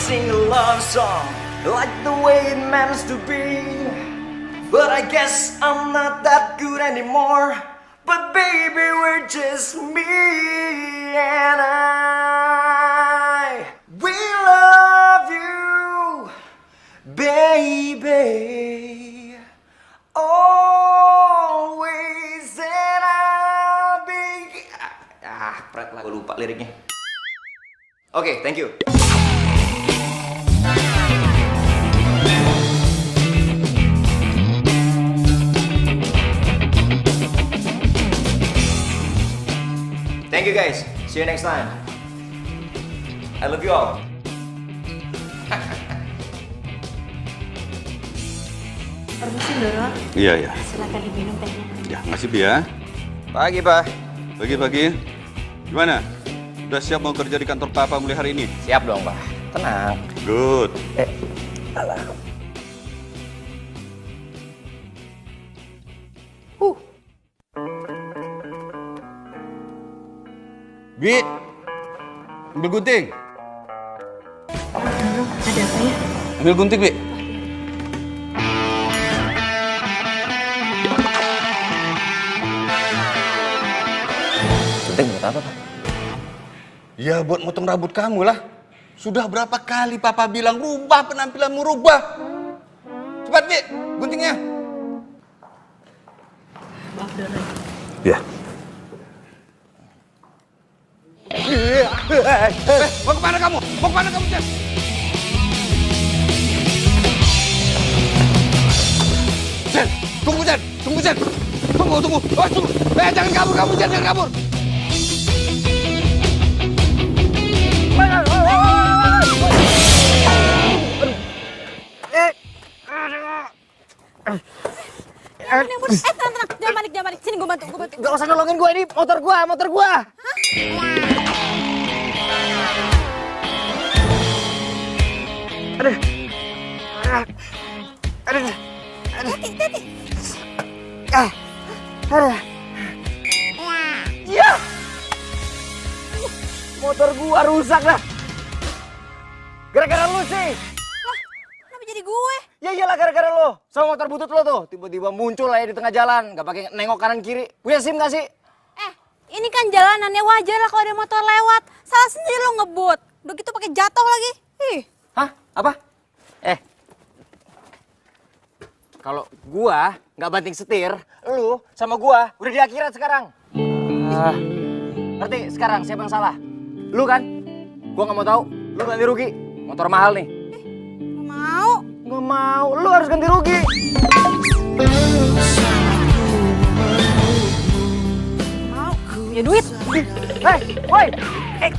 sing a love song like the way it meant to be. But I guess I'm not that good anymore. But baby, we're just me and I. We love you, baby. Always and I'll be. Pret lah, gue lupa liriknya. Oke, thank you. Thank you guys. See you next time. I love you all. Permisi, Doro. Iya, iya. Silakan diminum tehnya. Ya, makasih, Bi ya. Pagi, Pak. Pagi-pagi. Gimana? Udah siap mau kerja di kantor Papa mulai hari ini? Siap dong, Pak. Tenang. Good. Alah. Bi, ambil gunting. Doro, ada apa ya? Ambil gunting, Bi. Gunting buat apa, Pak? Ya, buat motong rambut kamu lah. Sudah berapa kali Papa bilang rubah penampilanmu, rubah. Cepat, Bi, guntingnya. Maaf, Doro. Ya. Mau kemana kamu? Mau kemana kamu, Jen? Jen, tunggu, Jen. Tunggu, Jen. Tunggu. Oh, tunggu. Jangan kabur kamu, Jen. Jangan kabur. Tenang. Jangan panik. Sini gue bantu. Gak usah nolongin gue, ini motor gue. Aduh. Hati. Aduh. Ya. Motor gua rusak dah. Gara-gara lu sih. Kenapa jadi gue? Ya iyalah gara-gara lu. Sama motor butut lu tuh. Tiba-tiba muncul aja di tengah jalan. Gak pakai nengok kanan kiri. Punya SIM gak sih? Ini kan jalanannya wajar lah kalau ada motor lewat. Salah sendiri lo ngebut. Begitu pakai jatuh lagi. Ih. Hah? Apa? Kalau gua nggak banting setir, lu sama gua udah di akhirat sekarang. Ngerti sekarang siapa yang salah? Lu kan? Gua nggak mau tahu. Lu ganti rugi. Motor mahal nih. Gak mau. Nggak mau. Lu harus ganti rugi. Mau. Ya duit. Woi. Hei,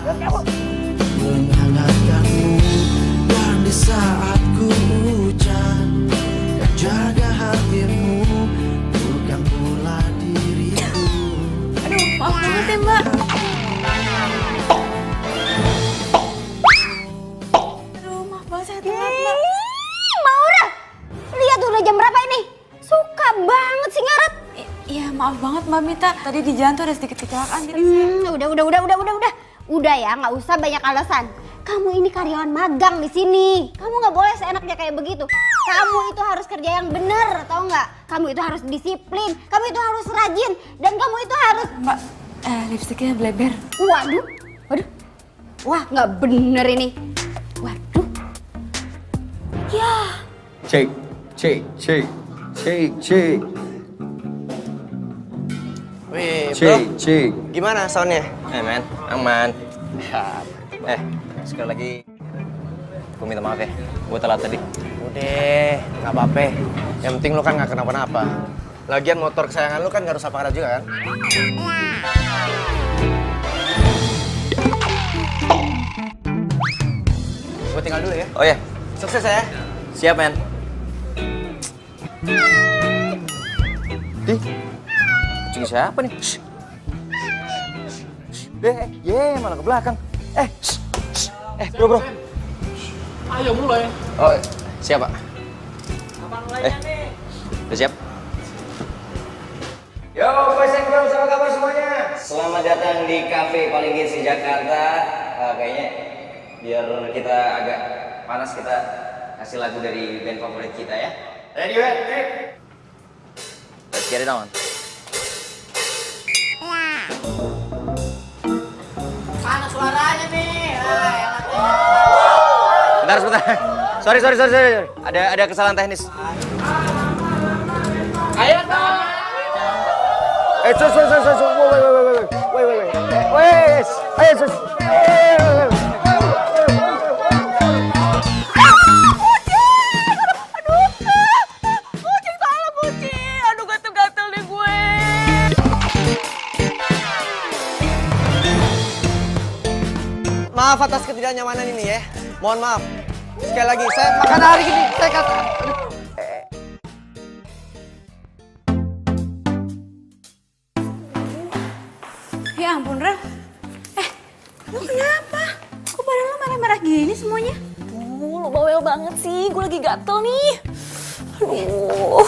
jangan kabur. Menghangatkanmu dan di saat ku hujan dan jaga hatimu bukan pula diriku. Aduh, maaf banget ya, Mbak. Aduh, maaf banget saya telat, Mbak. Maura, lihat udah jam berapa ini? Suka banget sih ngaret. Iya, maaf banget Mbak Mita. Tadi di jalan tuh ada sedikit kecelakaan. Udah. Udah ya, nggak usah banyak alasan. Kamu ini karyawan magang di sini. Kamu nggak boleh seenaknya kayak begitu. Kamu itu harus kerja yang bener, tau nggak? Kamu itu harus disiplin. Kamu itu harus rajin. Dan kamu itu harus... Mbak, lipstiknya bleber. Waduh. Wah, nggak bener ini. Waduh. Ya. Cek. Wih, bro. Cek. Gimana soundnya? Men, aman. Sekali lagi gue minta maaf ya. Gue telat tadi. Udah, nggak apa-apa. Yang penting lu kan nggak kenapa-napa. Lagian motor kesayangan lu kan nggak rusak parah juga kan? Gue tinggal dulu ya. Oh ya, Sukses ya. siap men. Kucing siapa nih? Malah ke belakang. Bro. Ayo mulai. Oh, siap Pak. Udah siap? Yo, boys and girls, apa kabar semuanya? Selamat datang di cafe paling hits di Jakarta. Kayaknya Biar kita agak panas, kita kasih lagu dari band favorit kita ya. Radiohead, let's get it on. Mana suaranya nih? Sebentar. Sorry. Ada kesalahan teknis. Ayo dong. Maaf atas ketidaknyamanan ini ya. Mohon maaf. Sekali lagi, saya makan hari ini. Saya kata. Ya ampun, Ren. Lu kenapa? Kok badan lu merah-merah gini semuanya? Lu bawel banget sih, gue lagi gatel nih. Aduh.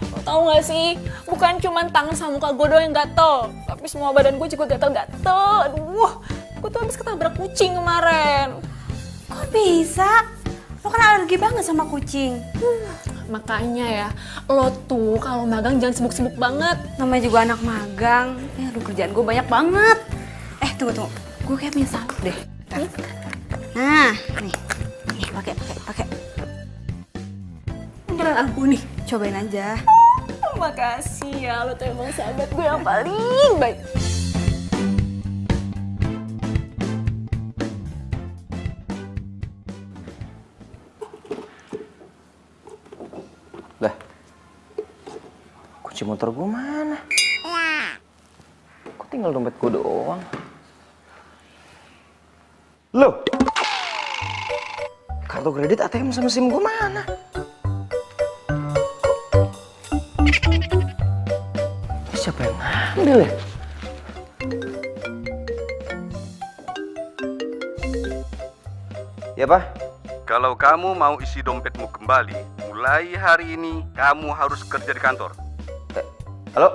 Lo tau gak sih, bukan cuma tangan sama muka gue doang yang gatel, tapi semua badan gue juga gatel-gatel. Aduh, gue tuh habis ketabrak kucing kemarin. Kok bisa? Lo kan alergi banget sama kucing. Makanya ya, lo tuh kalau magang jangan sibuk-sibuk banget. Namanya juga anak magang. Aduh, kerjaan gue banyak banget. Tunggu. Gue kayak punya sabuk deh. Nah, nih pakai. Jalan aku nih, cobain aja. Makasih ya, lo tuh emang sahabat gue yang paling baik. Lah, kunci motor gue mana? Kok tinggal dompet gue doang? Loh, kartu kredit, ATM sama SIM gue mana? Ini siapa yang ngambil ya? Ya, Pak. Kalau kamu mau isi dompetmu kembali, mulai hari ini kamu harus kerja di kantor. Halo?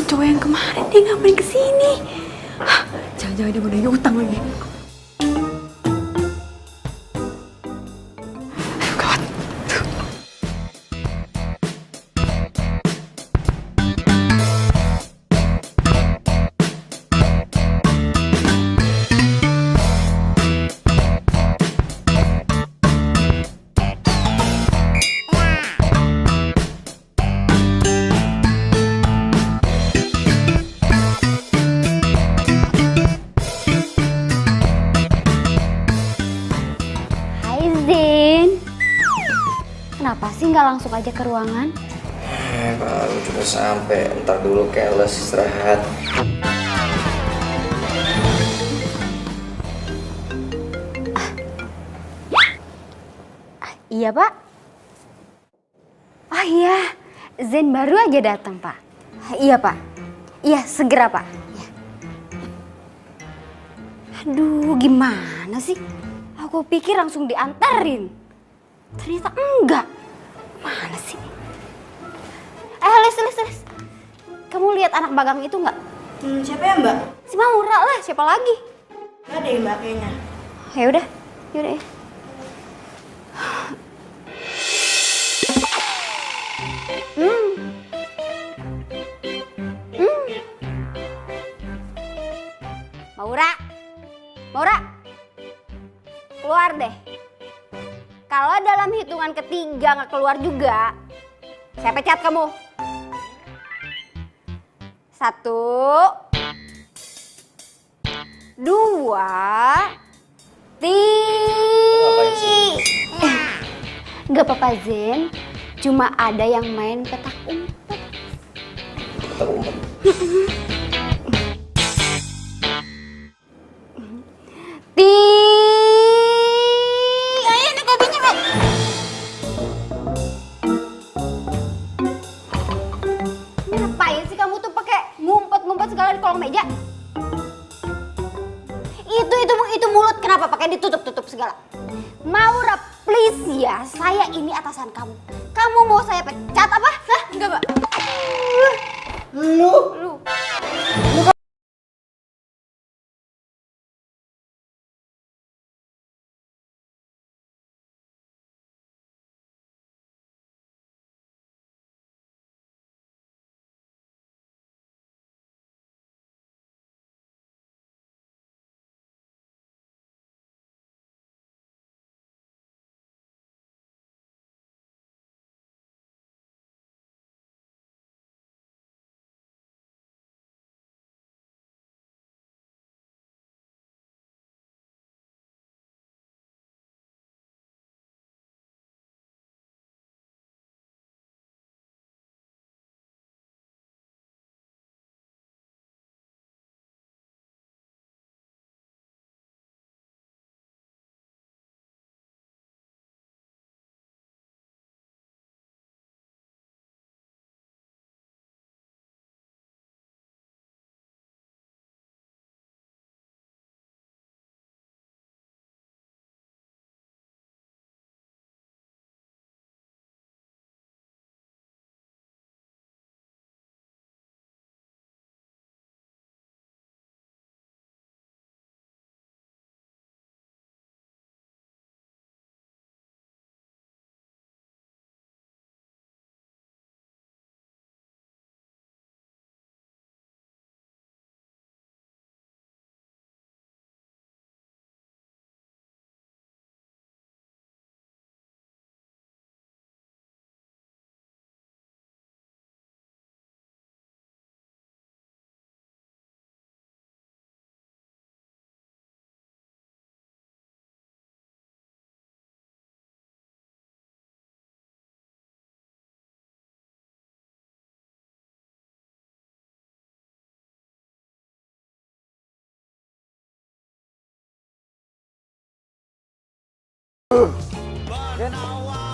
Cowok yang kemarin dia ngapain kesini? Jangan-jangan dia mau nagih utang lagi. Ayo kawan. Kenapa sih nggak langsung aja ke ruangan? Baru juga sampai, ntar dulu keles istirahat. Iya Pak. Oh iya, Zen baru aja datang Pak. Iya Pak. Iya segera Pak. Iya. Aduh gimana sih? Aku pikir langsung diantarin. Ternyata enggak. Mana sih? Les. Kamu lihat anak magang itu enggak? Siapa ya Mbak? Si Maura lah, siapa lagi? Gak ada ya Mbak kayaknya. Yaudah ya. Maura. Maura, keluar deh. Kalau dalam hitungan ketiga nggak keluar juga, saya pecat kamu. 1, 2, 3. Gak apa-apa Zen, cuma ada yang main petak umpet. Petak umpet. Ayo nih kopinya Rob. Ngapain sih kamu tuh pakai ngumpet-ngumpet segala di kolong meja? Itu mulut kenapa pakai ditutup-tutup segala? Maura, please ya, saya ini atasan kamu. Kamu mau saya pecat apa? Hah? Enggak, Mbak. Lu.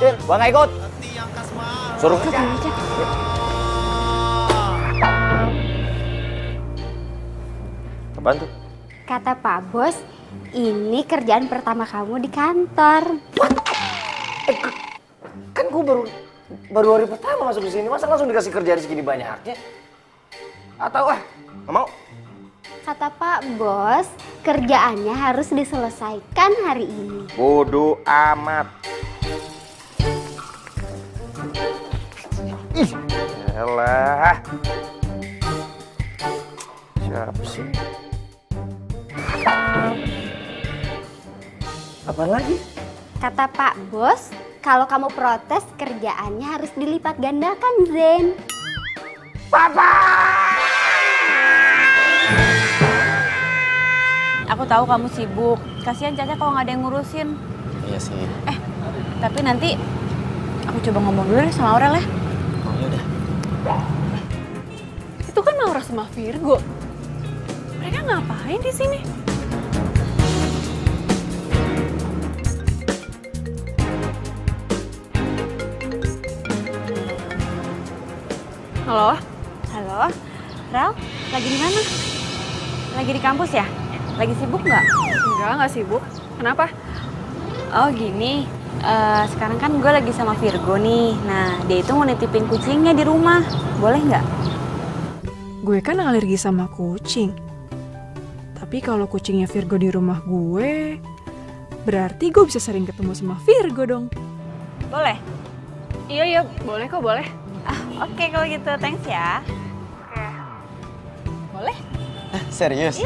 Din, gua nggak ikut. Suruh. Apaan tuh? Kata Pak Bos, ini kerjaan pertama kamu di kantor. Kan gua baru hari pertama masuk di sini, masa langsung dikasih kerjaan segini banyaknya? Atau nggak mau? Kata Pak Bos, kerjaannya harus diselesaikan hari ini. Bodoh amat. Ih, elah. Siapa sih? Apa lagi? Kata Pak Bos, kalau kamu protes kerjaannya harus dilipat gandakan, Zen. Papa! Aku tahu kamu sibuk. Kasihan Caca kalau nggak ada yang ngurusin. Iya sih. Tapi nanti aku coba ngomong dulu deh sama Aurel ya. Oh yaudah. Itu kan Maura sama Virgo. Mereka ngapain di sini? Halo? Halo, Rel, lagi di mana? Lagi di kampus ya? Lagi sibuk nggak? Enggak sibuk. Kenapa? Oh gini, sekarang kan gue lagi sama Virgo nih. Nah, dia itu mau nitipin kucingnya di rumah. Boleh nggak? Gue kan alergi sama kucing. Tapi kalau kucingnya Virgo di rumah gue, berarti gue bisa sering ketemu sama Virgo dong. Boleh? Iya, boleh kok, boleh. Oke, kalau gitu, thanks ya. Boleh? Serius?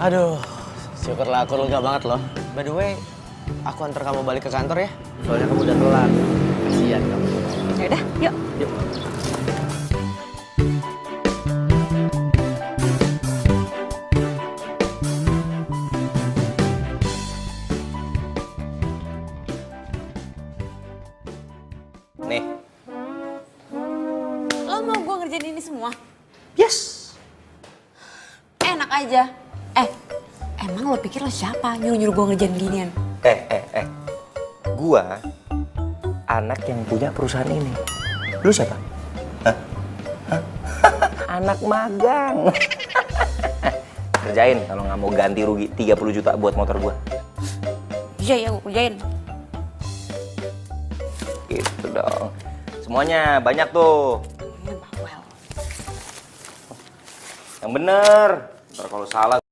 Aduh, Syukurlah aku lega banget loh. By the way, aku antar kamu balik ke kantor ya. Soalnya kamu udah telat. Kasihan kamu. Ya udah, yuk. Yuk. Nih. Lo mau gue ngerjain ini semua? Yes. Enak aja. Emang lo pikir lo siapa nyuruh-nyuruh gue ngerjain ginian? Gua anak yang punya perusahaan ini. Lu siapa? Hah? Anak magang. Kerjain kalau nggak mau ganti rugi 30 juta buat motor gua. Iya, gue kerjain. Gitu dong. Semuanya banyak tuh. Yang bener. Ntar kalau salah.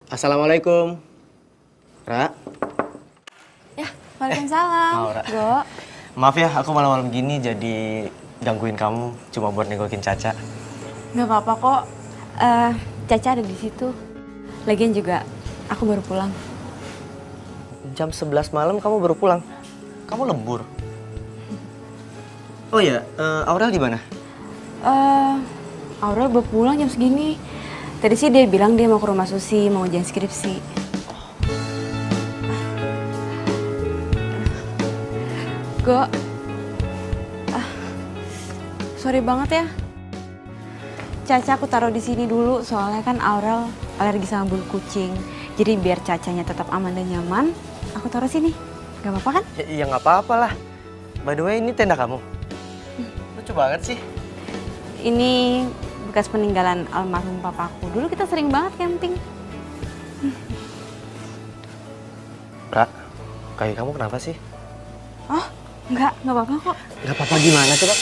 Assalamualaikum. Ra. Ya, waalaikumsalam. Mau, Ra. Go. Maaf ya, aku malam-malam gini jadi gangguin kamu cuma buat nengokin Caca. Gak apa-apa kok. Caca ada di situ. Lagian juga aku baru pulang. Jam 11 malam kamu baru pulang? Kamu lembur? Oh iya, Aurel di mana? Aurel baru pulang jam segini. Tadi sih dia bilang dia mau ke rumah Susi, mau ujian skripsi. Go. Sorry banget ya. Caca aku taruh di sini dulu, soalnya kan Aurel alergi sama bulu kucing. Jadi biar Cacanya tetap aman dan nyaman, aku taruh sini. Gak apa-apa kan? Ya nggak apa-apa lah. By the way, ini tenda kamu. Lucu banget sih. Ini bekas peninggalan almarhum papaku. Dulu kita sering banget camping. Ra, kaki kamu kenapa sih? Oh, nggak apa-apa kok. Nggak apa-apa gimana coba?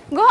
Go.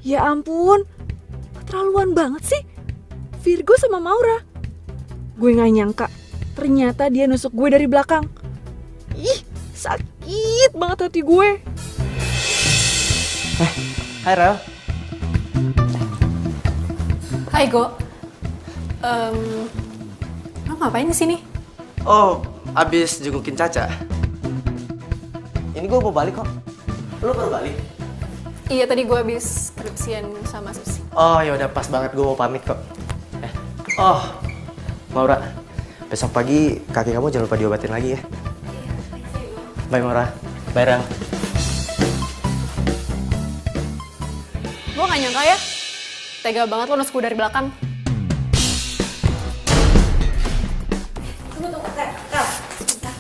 Ya ampun, keterlaluan banget sih. Virgo sama Maura. Gue gak nyangka, ternyata dia nusuk gue dari belakang. Ih, sakit banget hati gue. Hai Rel. Hai Go. Lo ngapain di sini? Oh, abis jengukin Caca. Ini gue mau balik kok. Lo baru balik? Iya, tadi gue habis skripsian sama Susi. Oh ya udah pas banget, gue mau pamit kok. Oh, Maura, besok pagi kaki kamu jangan lupa diobatin lagi ya. Bye Maura. Bye Rel. Gue gak nyangka ya, tega banget lo nusuk gue dari belakang.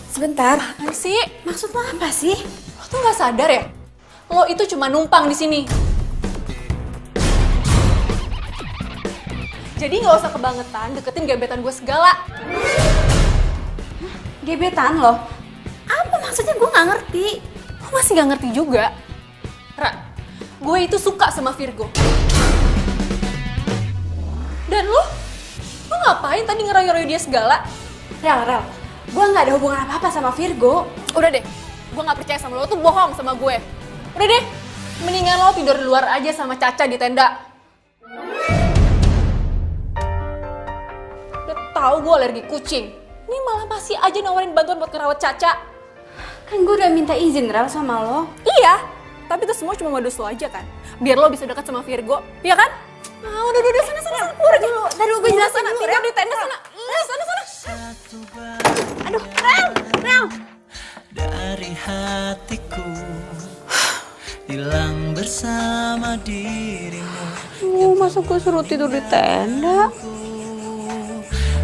Sebentar. Apaan sih? Maksud lo apa sih? Lo tuh gak sadar ya? Lo itu cuma numpang di sini. Jadi gak usah kebangetan deketin gebetan gue segala. Gebetan lo? Apa maksudnya? Gue gak ngerti. Lo masih gak ngerti juga? Ra, gue itu suka sama Virgo. Dan lo ngapain tadi ngerayu-rayu dia segala? Rel, gue nggak ada hubungan apa-apa sama Virgo. Udah deh, gue gak percaya sama lo tuh bohong sama gue. Udah deh, mendingan lo tidur di luar aja sama Caca di tenda. Udah tahu gue alergi kucing. Ini malah masih aja nawarin bantuan buat ngerawat Caca. Kan gue udah minta izin Rel sama lo. Iya, tapi itu semua cuma modus lo aja kan. Biar lo bisa dekat sama Virgo, iya kan? Ah, udah, sana, keluar aja. Tadi gue jelasin Sana, dulu, tidur Rel. di tenda sana. Sana. Aduh, Rel. Dari hatiku hilang bersama dirimu. Masa gue suruh tidur di tenda?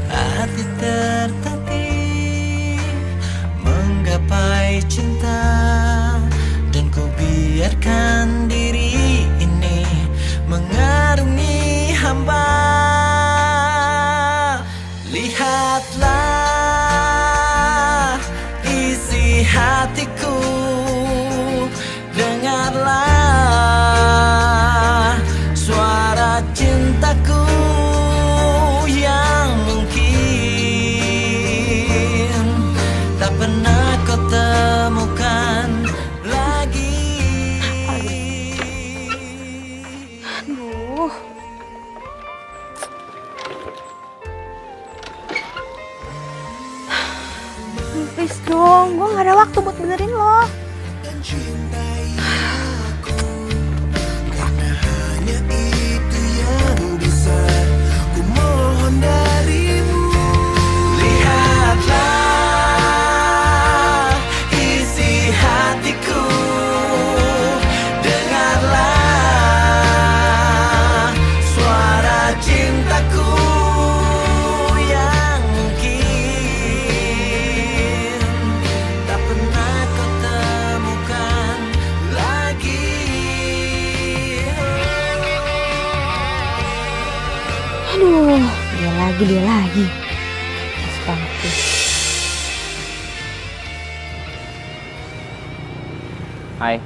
Hati tertatih menggapai cinta, dan ku biarkan diri ini mengarungi hamba. Lihatlah isi hatiku, dengarlah suara cintaku yang mungkin tak pernah kau temukan lagi. Aduh. Please dong, gue gak ada waktu buat benerin lo. Cintai aku, karena hanya itu yang bisa ku mohon darimu. Lihatlah isi hatiku, dengarlah suara cintaku yang mungkin tak pernah kau temukan lagi. Aduh, dia lagi. Pas banget sih. Hai.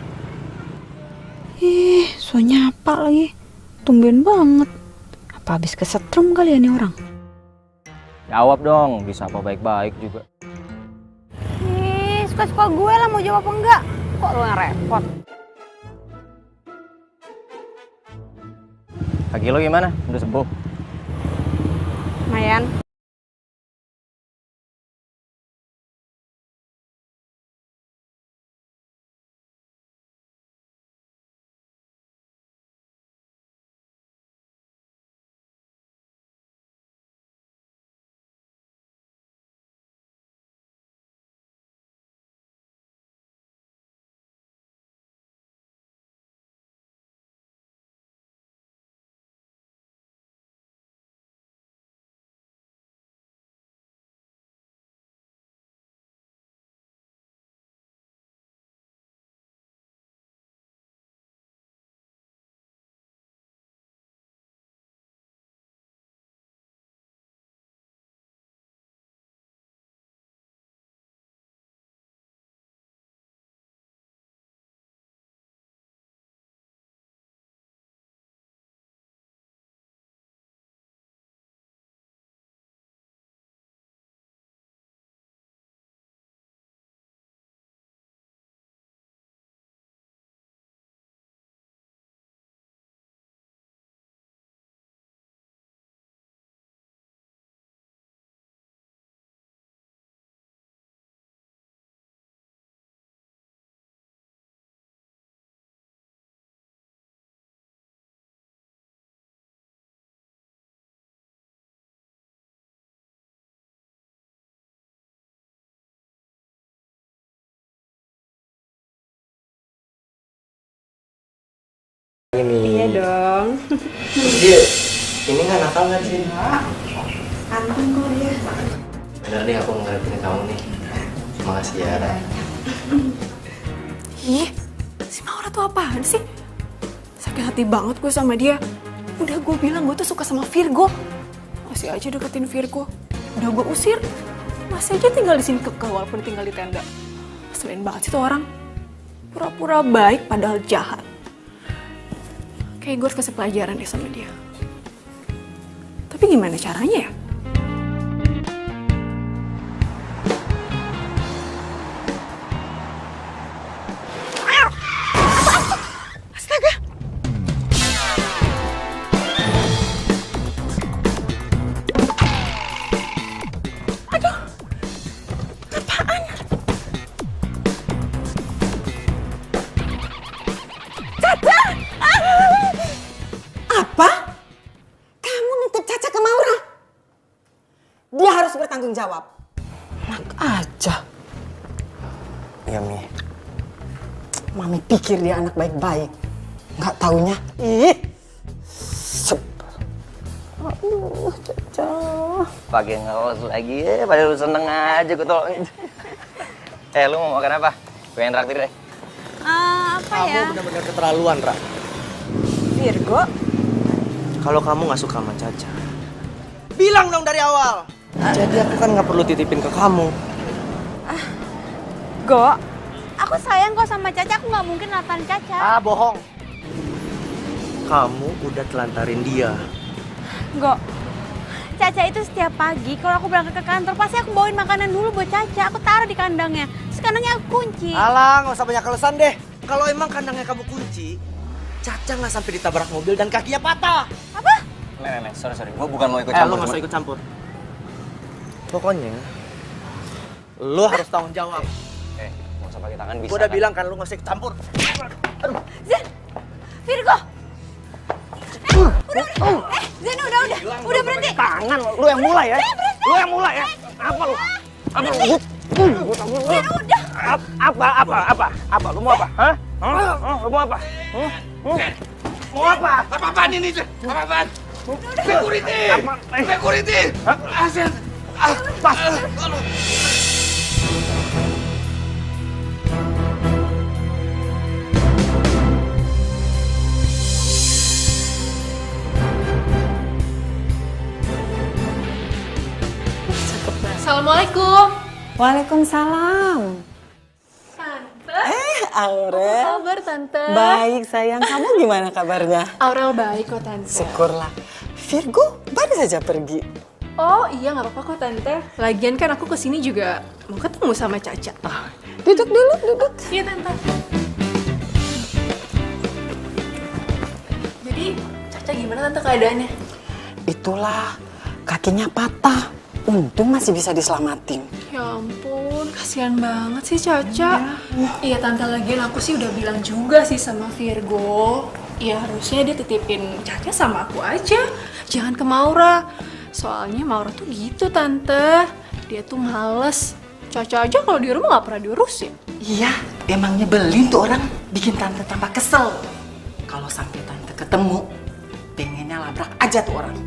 So nyapa lagi. Tumben banget. Apa habis kesetrum kali ya nih orang? Jawab dong, bisa apa baik-baik juga. Suka-suka gue lah mau jawab apa enggak. Kok lo yang repot? Kaki lo gimana? Udah sembuh? Lumayan. Ini. Iya dong. Dia, ini nggak nakal nggak sih? Anteng kok dia. Bener deh aku ngertiin kamu nih. Makasih ya, Ra. Ih, si Maura tuh apaan sih? Sakit hati banget gue sama dia. Udah gue bilang gue tuh suka sama Virgo. Masih aja deketin Virgo. Udah gue usir. Masih aja tinggal di sini kekeh walaupun tinggal di tenda. Selain banget sih tuh orang. Pura-pura baik padahal jahat. Kayak gue harus kasih pelajaran deh sama dia. Tapi gimana caranya ya? Astaga! Aduh! Apaan? Caca! Apa? Kamu nitip Caca ke Maura? Dia harus bertanggung jawab. Enak aja. Iya, Mi. Mami pikir dia anak baik-baik. Nggak taunya, ih. Sep. Aduh, Caca. Pakai ngawas lagi ya, padahal lu seneng aja gue tolongin. Lu mau makan apa? Pengen traktir deh. Apa ya? Kamu benar-benar keterlaluan, Ra. Virgo, Kalau kamu nggak suka sama Caca, bilang dong dari awal. Jadi aku kan nggak perlu titipin ke kamu. Go, aku sayang kok sama Caca, aku nggak mungkin natan Caca. Ah, bohong. Kamu udah telantarin dia. Go, Caca itu setiap pagi kalau aku berangkat ke kantor pasti aku bawain makanan dulu buat Caca. Aku taruh di kandangnya. Terus kandangnya aku kunci. Alah, nggak usah banyak alasan deh. Kalau emang kandangnya kamu kunci, Caca nggak sampai ditabrak mobil dan kakinya patah. Apa? Nih, sorry. Gue bukan mau ikut Lu campur. nggak usah ikut campur. Pokoknya, lu harus tanggung jawab. Nggak usah pakai tangan bisa. Gue udah bilang kan lu nggak usah ikut campur. Zen, Virgo. Zen udah berhenti. Tangan, lu yang mulai ya. Lu yang mulai ya. Apa lu? Apa lu? Zen udah. Apa? Lu mau apa? Hah? Lu mau apa? Mau apa? Apa-apaan ini? Apa-apaan? Security! Asen! Pas. Assalamualaikum. Waalaikumsalam. Tante. Aurel. Kabar Tante. Baik sayang, kamu gimana kabarnya? Aurel baik kok Tante. Syukurlah. Virgo baru saja pergi. Oh iya nggak apa-apa kok Tante. Lagian kan aku kesini juga mau ketemu sama Caca. Duduk dulu, duduk. Iya Tante. Jadi Caca gimana Tante keadaannya? Itulah, kakinya patah. Untung masih bisa diselamatin. Ya ampun, kasihan banget sih Caca. Iya Tante, lagian aku sih udah bilang juga sih sama Virgo. Ya harusnya dia titipin Caca sama aku aja. Jangan ke Maura. Soalnya Maura tuh gitu Tante. Dia tuh males. Caca aja kalau di rumah gak pernah diurusin. Iya, emang nyebelin tuh orang. Bikin Tante tambah kesel. Kalau sampai Tante ketemu, pengennya labrak aja tuh orang.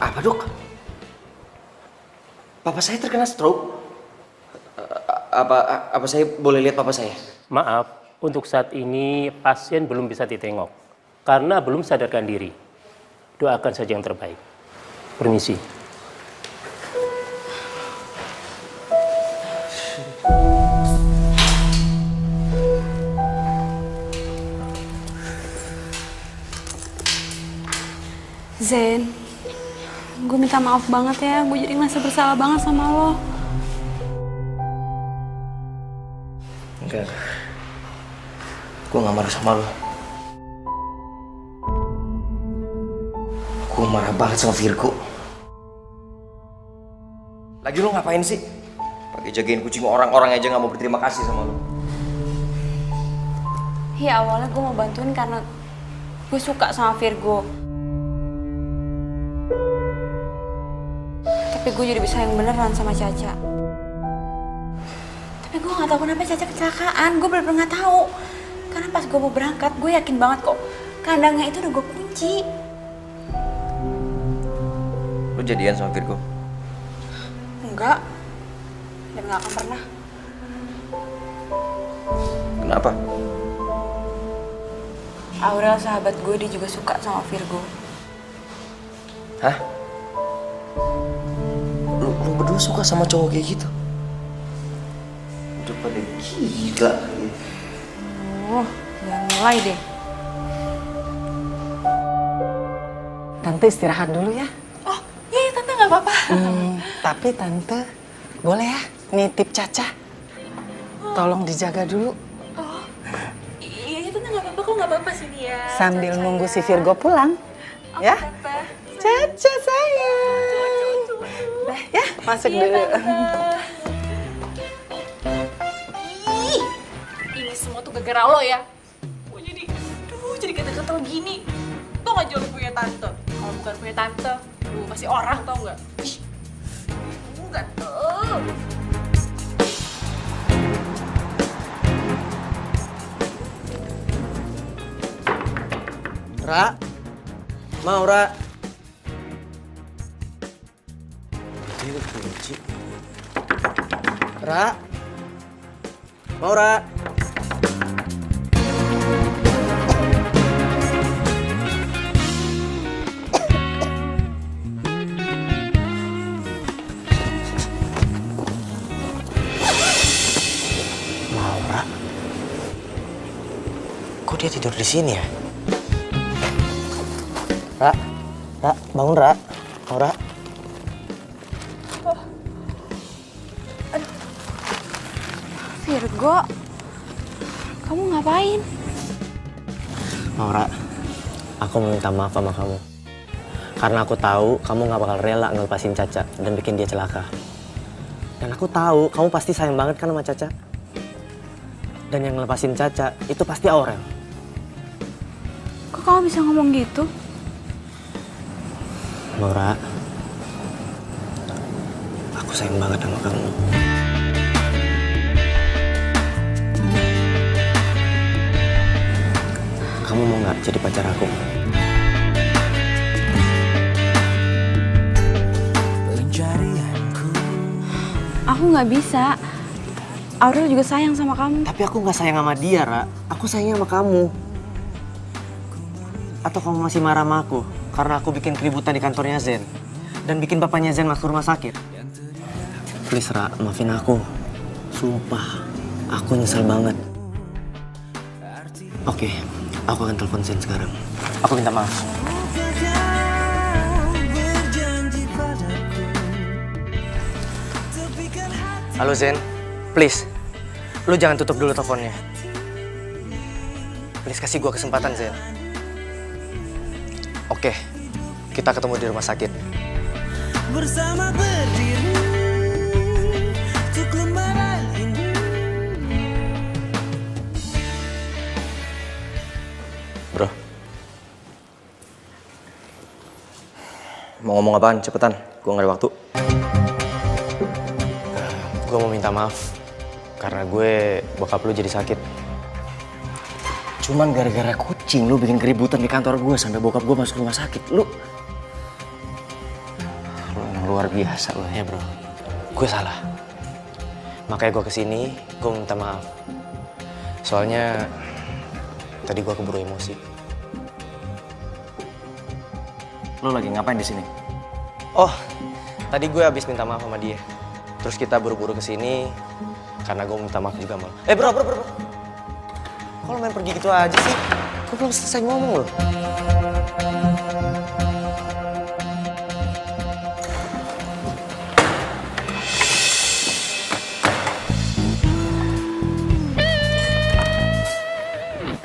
Apa dok? Papa saya terkena stroke. Apa saya boleh lihat papa saya? Maaf, untuk saat ini pasien belum bisa ditengok karena belum sadarkan diri. Doakan saja yang terbaik. Permisi. Zen, gue minta maaf banget ya, gue jadi ngerasa bersalah banget sama lo. Enggak. Gue gak marah sama lo. Gue marah banget sama Virgo. Lagi lo ngapain sih? Pakai jagain kucing orang aja nggak mau berterima kasih sama lu. Ya awalnya gue mau bantuin karena gue suka sama Virgo. Tapi gue jadi bisa yang beneran sama Caca. Tapi gue gak tahu kenapa Caca kecelakaan. Gue bener-bener gak tahu. Karena pas gue mau berangkat, gue yakin banget kok kandangnya itu udah gue kunci. Lu jadian sama Virgo? Enggak. Dan gak akan pernah. Kenapa? Aurel sahabat gue, dia juga suka sama Virgo. Hah? Lu berdua suka sama cowok kayak gitu? Udah pada gila. Oh, jangan mulai deh. Tante istirahat dulu ya. Oh, iya Tante gak apa-apa. Tapi Tante boleh ya nitip Caca. Tolong dijaga dulu. Oh, iya Tante gak apa-apa kok, gak apa-apa sini ya. Sambil nunggu si Virgo pulang. Ya? Caca sayang. Dah ya, masuk dulu. Ih, ini semua tuh gara-gara lo ya. Gue jadi kata-kata gini. Tuh gak jauh punya tante. Kalau bukan punya tante, lu masih orang tau gak? Ih, enggak tuh. Ra, mau Ra. Ini kunci. Ra, mau Ra. Maura, kok dia tidur di sini ya? Ra, bangun Ra, Maura. Virgo, kamu ngapain? Maura, aku mau minta maaf sama kamu. Karena aku tahu kamu gak bakal rela ngelepasin Caca dan bikin dia celaka. Dan aku tahu kamu pasti sayang banget kan sama Caca. Dan yang ngelepasin Caca itu pasti Aurel. Kok kamu bisa ngomong gitu? Maura, aku sayang banget sama kamu. Kamu mau nggak jadi pacar aku? Aku nggak bisa. Aurel juga sayang sama kamu. Tapi aku nggak sayang sama dia, Ra. Aku sayang sama kamu. Atau kamu masih marah sama aku karena aku bikin keributan di kantornya Zen dan bikin bapaknya Zen masuk rumah sakit? Please, Ra, maafin aku. Sumpah, aku nyesel banget. Oke, aku akan telepon Zen sekarang. Aku minta maaf. Halo Zen, please, lu jangan tutup dulu teleponnya. Please kasih gua kesempatan Zen. Oke, kita ketemu di rumah sakit. Bersama berdiri untuk lembaran ini. Bro, mau ngomong apaan? Cepetan, gua gak ada waktu. Gue mau minta maaf karena gue bokap lu jadi sakit. Cuman gara-gara kucing lu bikin keributan di kantor gue sampai bokap gue masuk rumah sakit. Lu emang luar biasa lu. Ya bro, gue salah. Makanya gue kesini, gue minta maaf. Soalnya tadi gue keburu emosi. Lu lagi ngapain di sini? Oh, tadi gue habis minta maaf sama dia. Terus kita buru-buru kesini karena gue minta maaf juga mal. Bro. Kok lo main pergi gitu aja sih? Gue belum selesai ngomong loh.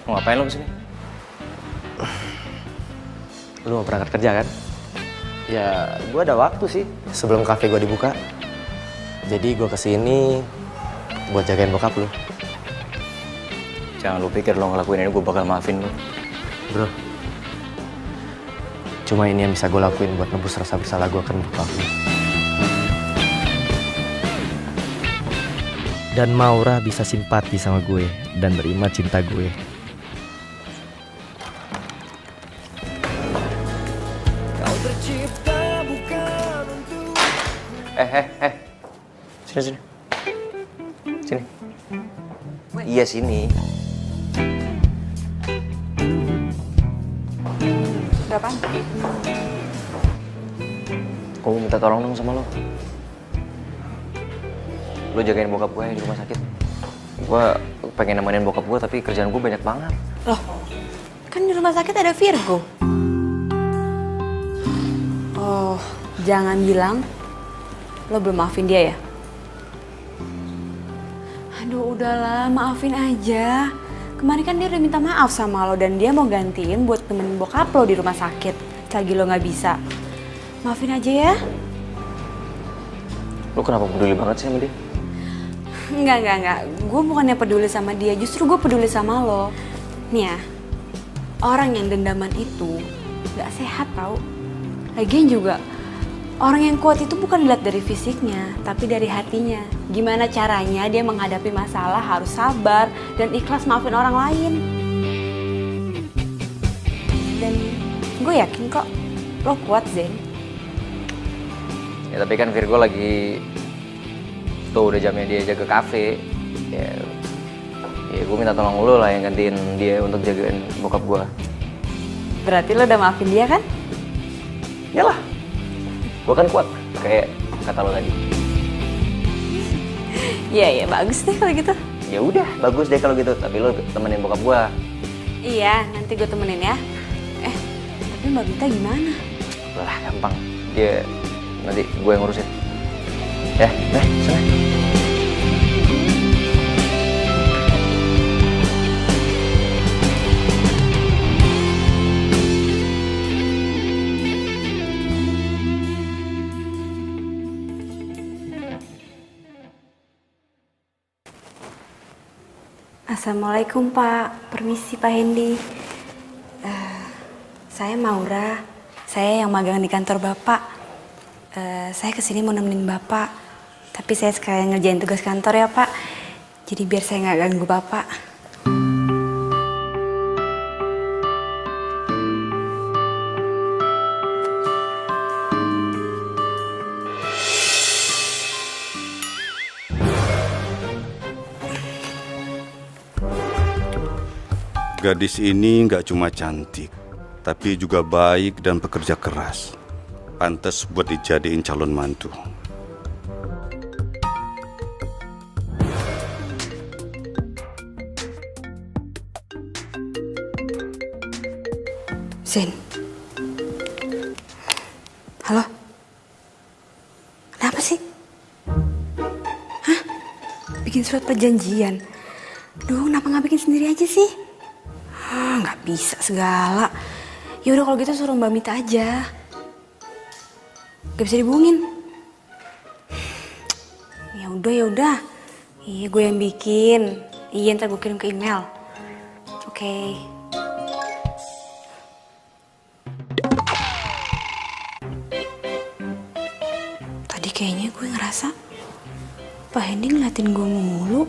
Mau ngapain lu kesini? Lu mau berangkat kerja kan? Ya, gue ada waktu sih sebelum kafe gue dibuka. Jadi gue kesini buat jagain bokap lu. Jangan lu pikir lo ngelakuin ini gue bakal maafin lu. Bro, cuma ini yang bisa gue lakuin buat nebus rasa bersalah gue ke bokap lu. Dan Maura bisa simpati sama gue dan nerima cinta gue. Kau tercipta bukan untuk Sini. Sini. Iya sini. Udah apaan? Gue mau minta tolong dong sama lo. Lo jagain bokap gue di rumah sakit. Gue pengen nemenin bokap gue tapi kerjaan gue banyak banget. Loh, kan di rumah sakit ada Virgo. Oh, jangan bilang lo belum maafin dia ya? Aduh, udahlah, maafin aja. Kemarin kan dia udah minta maaf sama lo dan dia mau gantiin buat temenin bokap lo di rumah sakit. Selagi lo nggak bisa. Maafin aja ya. Lo kenapa peduli banget sih sama dia? Enggak. Gue bukannya peduli sama dia, justru gue peduli sama lo. Nih ya, orang yang dendaman itu gak sehat tau. Lagian juga, orang yang kuat itu bukan dilihat dari fisiknya, tapi dari hatinya. Gimana caranya dia menghadapi masalah harus sabar dan ikhlas maafin orang lain. Dan gue yakin kok, lo kuat Zen. Ya tapi kan Virgo lagi... Tuh udah jamnya dia jaga kafe. Ya gue minta tolong lo lah yang gantiin dia untuk jagain bokap gue. Berarti lo udah maafin dia kan? Yalah, gue kan kuat kayak kata lo tadi. Iya, bagus deh kalau gitu. Ya udah, bagus deh kalau gitu. Tapi lo temenin bokap gue. Iya, nanti gue temenin ya. Tapi Mbak Vita gimana? Lah gampang, dia nanti gue yang ngurusin. Ya, sana. Assalamualaikum Pak, permisi Pak Hendy. Saya Maura, saya yang magang di kantor Bapak. Saya kesini mau nemenin Bapak, tapi saya sekalian ngerjain tugas kantor ya Pak. Jadi biar saya nggak ganggu Bapak. Gadis ini nggak cuma cantik, tapi juga baik dan pekerja keras. Pantas buat dijadiin calon mantu. Zen. Halo? Kenapa sih? Hah? Bikin surat perjanjian? Duh, kenapa nggak bikin sendiri aja sih? Nggak bisa segala. Ya udah kalau gitu suruh Mbak Mita aja. Gak bisa dihubungin. Ya udah. Iya, gue yang bikin. Iya, ntar gue kirim ke email. Oke. Tadi kayaknya gue ngerasa Pak Hendy ngeliatin gue mulu.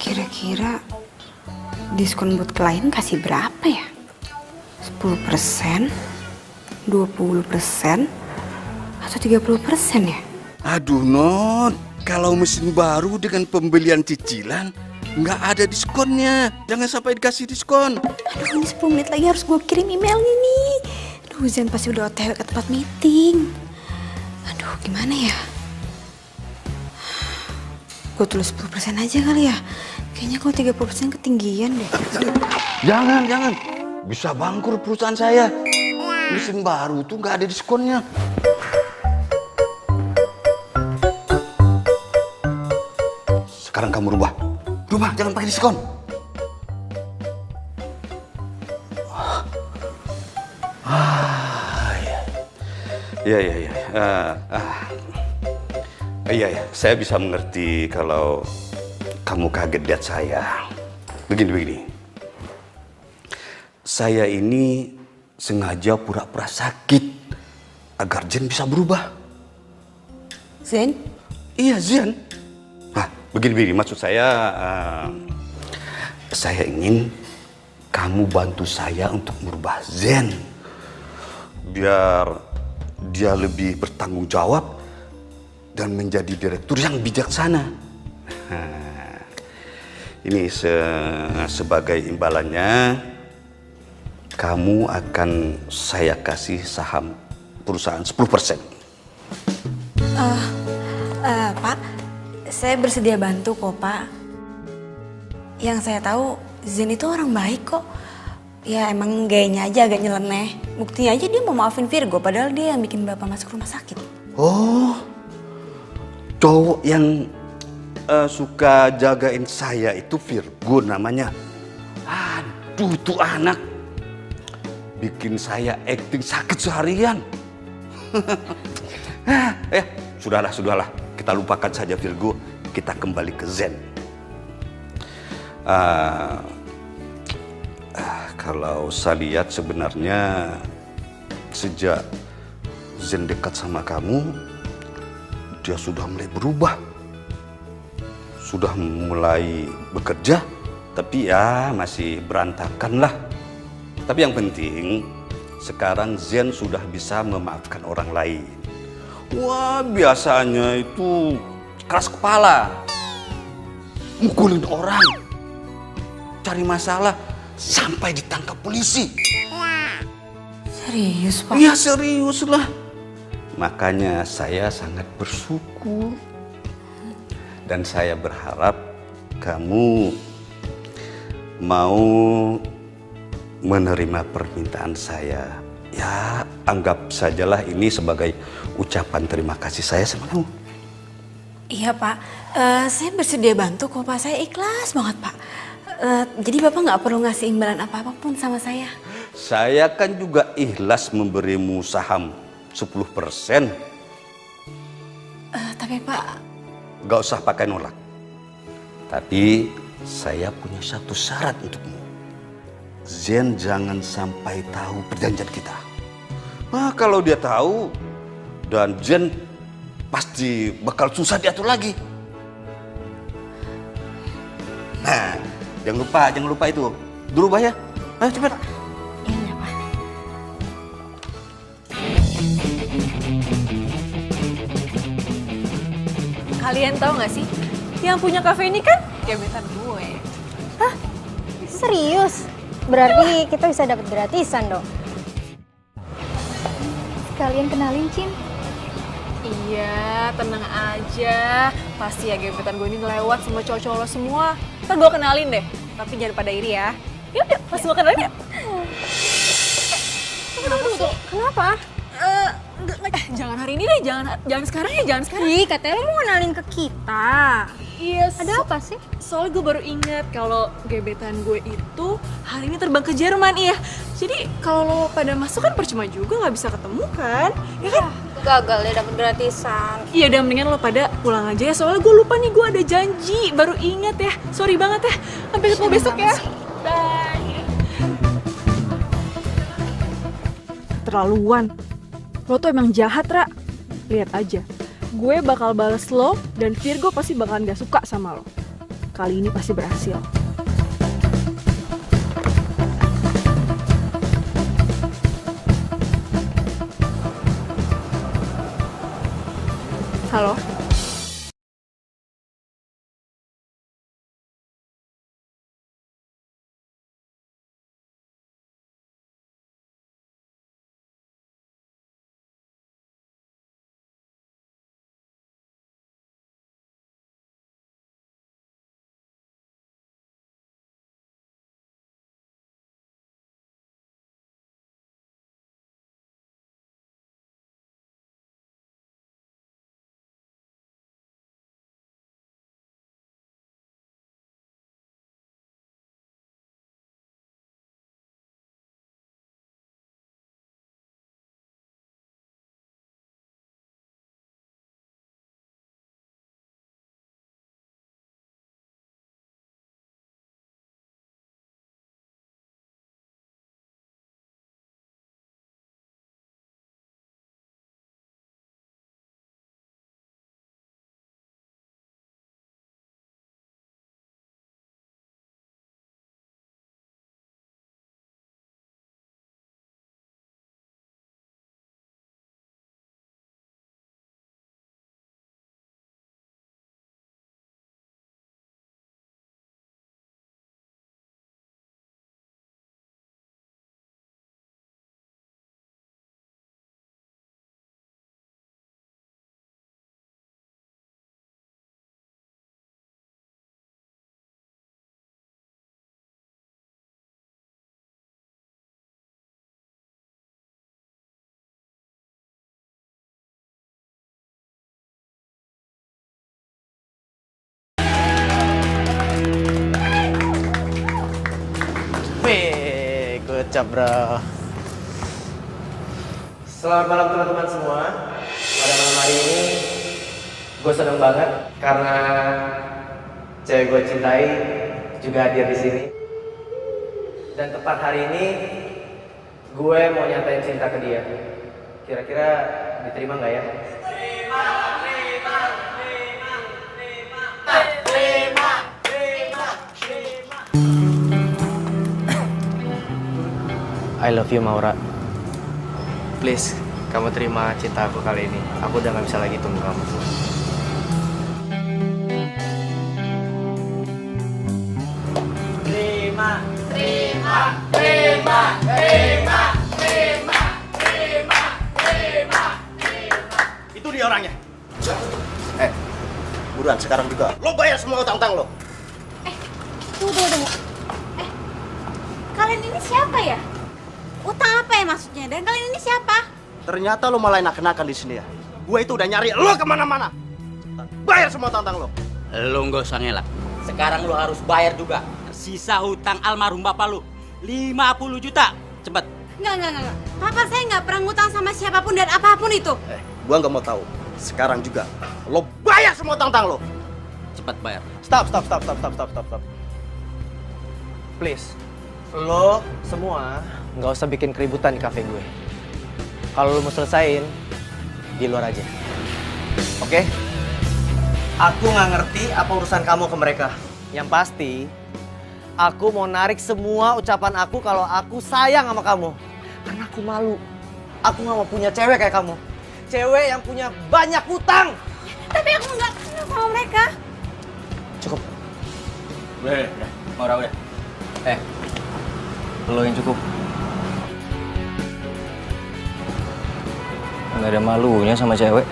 Kira-kira diskon buat klien kasih berapa ya? 10%, 20%, atau 30% ya? Aduh Not, kalau mesin baru dengan pembelian cicilan nggak ada diskonnya. Jangan sampai dikasih diskon. Aduh, ini 10 menit lagi harus gue kirim emailnya nih. Aduh, Zen pasti udah OTW ke tempat meeting. Aduh, gimana ya? Gue tulis 10% aja kali ya. Kayaknya kalau 30% ketinggian deh. Jangan. Bisa bangkrut perusahaan saya. Mesin baru tuh nggak ada diskonnya. Sekarang kamu rubah, jangan pakai diskon. Ya. Iya, iya, iya. Iya, ya. Saya bisa mengerti kalau kamu kaget lihat saya. Begini. Saya ini sengaja pura-pura sakit agar Zen bisa berubah. Zen? Iya, Zen. Nah, begini. Maksud saya ingin kamu bantu saya untuk merubah Zen. Biar dia lebih bertanggung jawab dan menjadi direktur yang bijaksana. Nah, ini sebagai imbalannya, kamu akan saya kasih saham perusahaan 10%. Pak, saya bersedia bantu kok, Pak. Yang saya tahu, Zen itu orang baik kok. Ya emang gayanya aja agak nyeleneh. Buktinya aja dia mau maafin Virgo, padahal dia yang bikin Bapak masuk rumah sakit. Oh, cowok yang suka jagain saya itu Virgo namanya. Aduh, tuh anak bikin saya acting sakit seharian. Sudahlah. Kita lupakan saja Virgo. Kita kembali ke Zen. Kalau saya lihat sebenarnya sejak Zen dekat sama kamu, dia sudah mulai berubah. Sudah mulai bekerja, tapi ya masih berantakan lah. Tapi yang penting, sekarang Zen sudah bisa memaafkan orang lain. Wah, biasanya itu keras kepala, mukulin orang, cari masalah, sampai ditangkap polisi. Serius, Pak? Iya, serius lah. Makanya saya sangat bersyukur. Dan saya berharap kamu mau menerima permintaan saya. Ya, anggap sajalah ini sebagai ucapan terima kasih saya sama kamu. Iya, Pak. Saya bersedia bantu kok, Pak. Saya ikhlas banget, Pak. Jadi Bapak nggak perlu ngasih imbalan apa-apapun sama saya. Saya kan juga ikhlas memberimu saham 10%. Tapi Pak... Gak usah pakai nolak. Tapi saya punya satu syarat untukmu. Zen jangan sampai tahu perjanjian kita. Nah, kalau dia tahu, dan Zen pasti bakal susah diatur lagi. Nah, jangan lupa itu. Berubah ya. Ayo cepat. Iya, Pak. Kalian tahu nggak sih, yang punya kafe ini kan gebetan gue. Hah? Serius? Berarti kita bisa dapat gratisan dong. Sekalian kenalin, Cin. Iya, tenang aja. Pasti ya gebetan gue ini ngelewat sama cowok-cowok lo semua. Ntar gue kenalin deh, tapi jangan pada iri ya. Yuk, pas gue kenalin ya. Kenapa? Jangan hari ini deh, jangan sekarang ya, jangan sekarang. Ih, katanya lo mau kenalin ke kita. Iya, Ada apa sih? soalnya gue baru ingat kalau gebetan gue itu hari ini terbang ke Jerman, iya. Jadi kalau lo pada masuk kan percuma juga, nggak bisa ketemu kan, ya kan? Gagal deh dapet gratisan. Iya, udah mendingan lo pada pulang aja ya, soalnya gue lupa nih, gue ada janji, baru ingat ya. Sorry banget ya, sampai ketemu besok ya. Bye. Terlaluan. Lo tuh emang jahat, Ra. Lihat aja, gue bakal bales lo dan Virgo pasti bakalan gak suka sama lo. Kali ini pasti berhasil. Halo? Kocap, bro. Selamat malam teman-teman semua. Pada malam hari ini gue seneng banget karena cewek gue cintai juga hadir di sini. Dan tepat hari ini gue mau nyatain cinta ke dia. Kira-kira diterima nggak ya? I love you, Maura. Please, kamu terima cinta aku kali ini. Aku udah gak bisa lagi tunggu kamu. Itu dia orangnya. Buruan sekarang juga. Lo bayar semua utang-utang lo. Tunggu. Kalian ini siapa ya? Utang apa ya maksudnya? Dan kalian ini siapa? Ternyata lo malah enak-enakan di sini ya. Gue itu udah nyari lo kemana-mana. Bayar semua utang-utang lo. Lo nggak usah ngelak. Sekarang lo harus bayar juga. Sisa hutang almarhum bapak lo 50 juta. Cepet. Enggak. Papa saya nggak pernah ngutang sama siapapun dan apapun itu. Gue nggak mau tahu. Sekarang juga lo bayar semua utang-utang lo. Cepet bayar. Stop. Please, lo semua nggak usah bikin keributan di kafe gue. Kalau lo mau selesain, di luar aja. Oke? Aku nggak ngerti apa urusan kamu ke mereka. Yang pasti, aku mau narik semua ucapan aku kalau aku sayang sama kamu. Karena aku malu. Aku nggak mau punya cewek kayak kamu. Cewek yang punya banyak hutang. Tapi aku nggak kenal sama mereka. Cukup. Udah, Maura udah. Lo yang cukup. Nggak ada malunya sama cewek.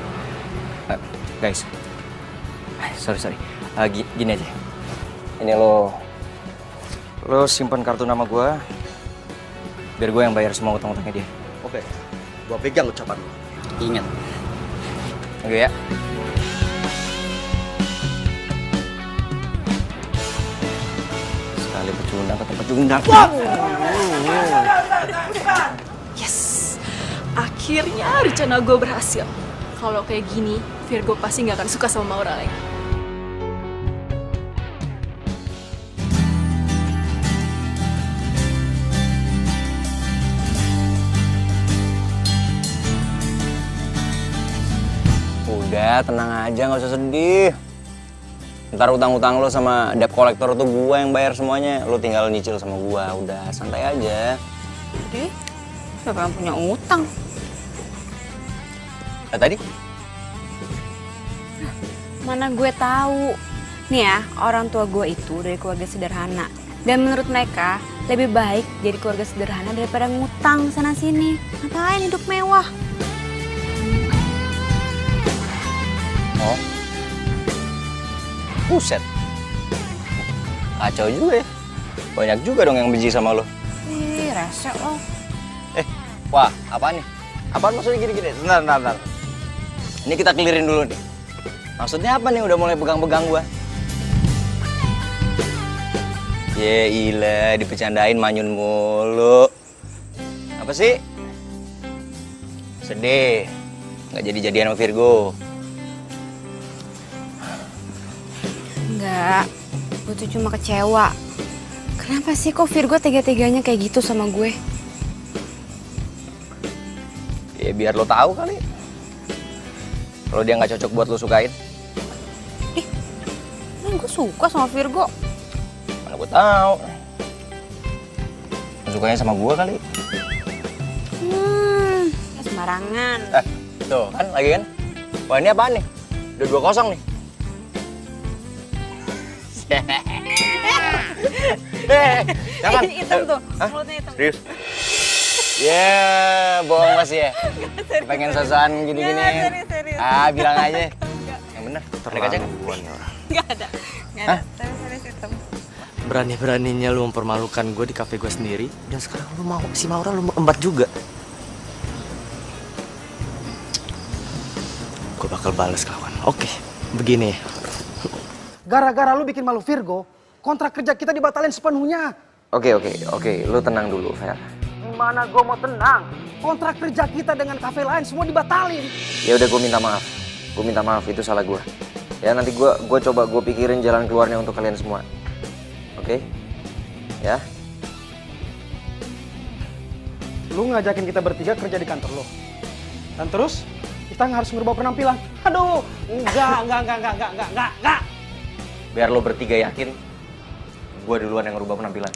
Guys, sorry. Gini aja. Ini lo simpan kartu nama gue, biar gue yang bayar semua utang-utangnya dia. Oke, gue pegang ucapan lo. Ingat. Oke ya. Sekali pecundang tetap pecundang. Yes, akhirnya rencana gue berhasil. Kalau kayak gini, Virgo pasti nggak akan suka sama Maura lagi. Udah, tenang aja, nggak usah sedih. Ntar utang-utang lo sama debt collector tuh gue yang bayar semuanya. Lo tinggal nyicil sama gue, udah santai aja. Jadi, siapa yang punya utang? Tadi? Mana gue tahu. Nih ya, orang tua gue itu dari keluarga sederhana. Dan menurut mereka, lebih baik jadi keluarga sederhana daripada ngutang sana-sini. Ngapain hidup mewah? Oh. Buset. Kacau juga ya. Banyak juga dong yang benci sama lo. Ih, rese lo. Wah, apaan nih? Apaan maksudnya gini-gini? Bentar. Ini kita clearin dulu nih. Maksudnya apa nih udah mulai pegang-pegang gua? Ilah, dipecandain manyun mulu. Apa sih? Sedih. Nggak jadi-jadian sama Virgo. Enggak, gue tuh cuma kecewa. Kenapa sih kok Virgo tega-teganya kayak gitu sama gue? Ya biar lo tahu kali. Kalau dia nggak cocok buat lo sukain. Emang gue suka sama Virgo. Mana gue tahu. Lo sukanya sama gue kali. Ya sembarangan. Tuh kan lagi kan. Wah ini apaan nih? Udah 2-0 nih. Jangan. Hitam tuh, mulutnya hitam. Serius? Ya, bohong masih ya. Pengen sosokan gini-gini. Serius. Bilang aja. Yang bener. Ada kaca kan? Gak ada. Tapi serius hitam. Berani-beraninya lu mempermalukan gue di kafe gue sendiri. Dan sekarang lu mau si Maura lu embat juga. Gue bakal balas kawan. Oke, begini. Gara-gara lu bikin malu Virgo, kontrak kerja kita dibatalin sepenuhnya. Oke. Lu tenang dulu, Fer. gimana gue mau tenang? Kontrak kerja kita dengan kafe lain semua dibatalin. Ya udah, gue minta maaf. Gue minta maaf, itu salah gue. Ya nanti gue coba gue pikirin jalan keluarnya untuk kalian semua. Oke? Ya? Lu ngajakin kita bertiga kerja di kantor lo. Dan terus kita harus ngerubah penampilan. Aduh, enggak. Biar lo bertiga yakin, gue duluan yang ngerubah penampilan.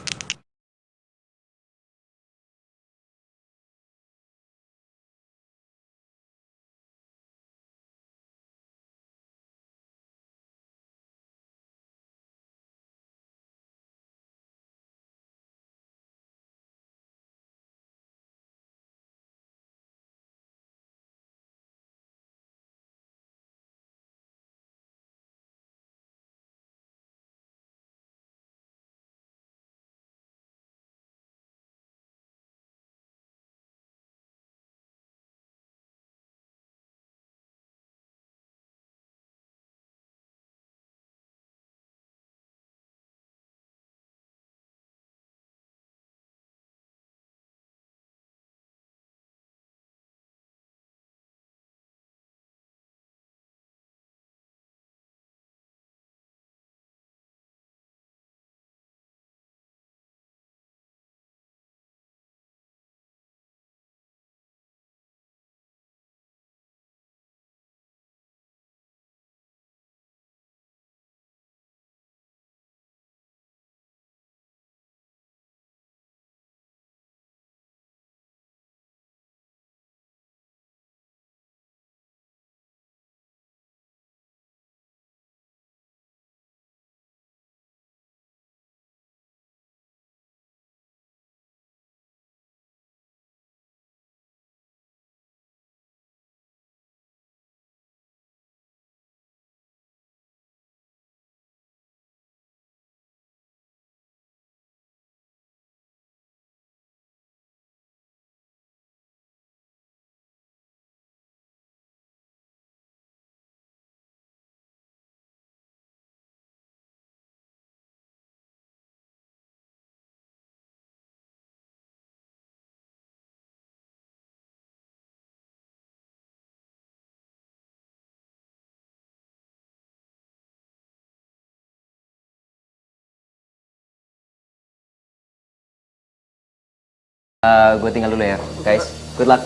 Gue tinggal dulu ya, guys. Good luck.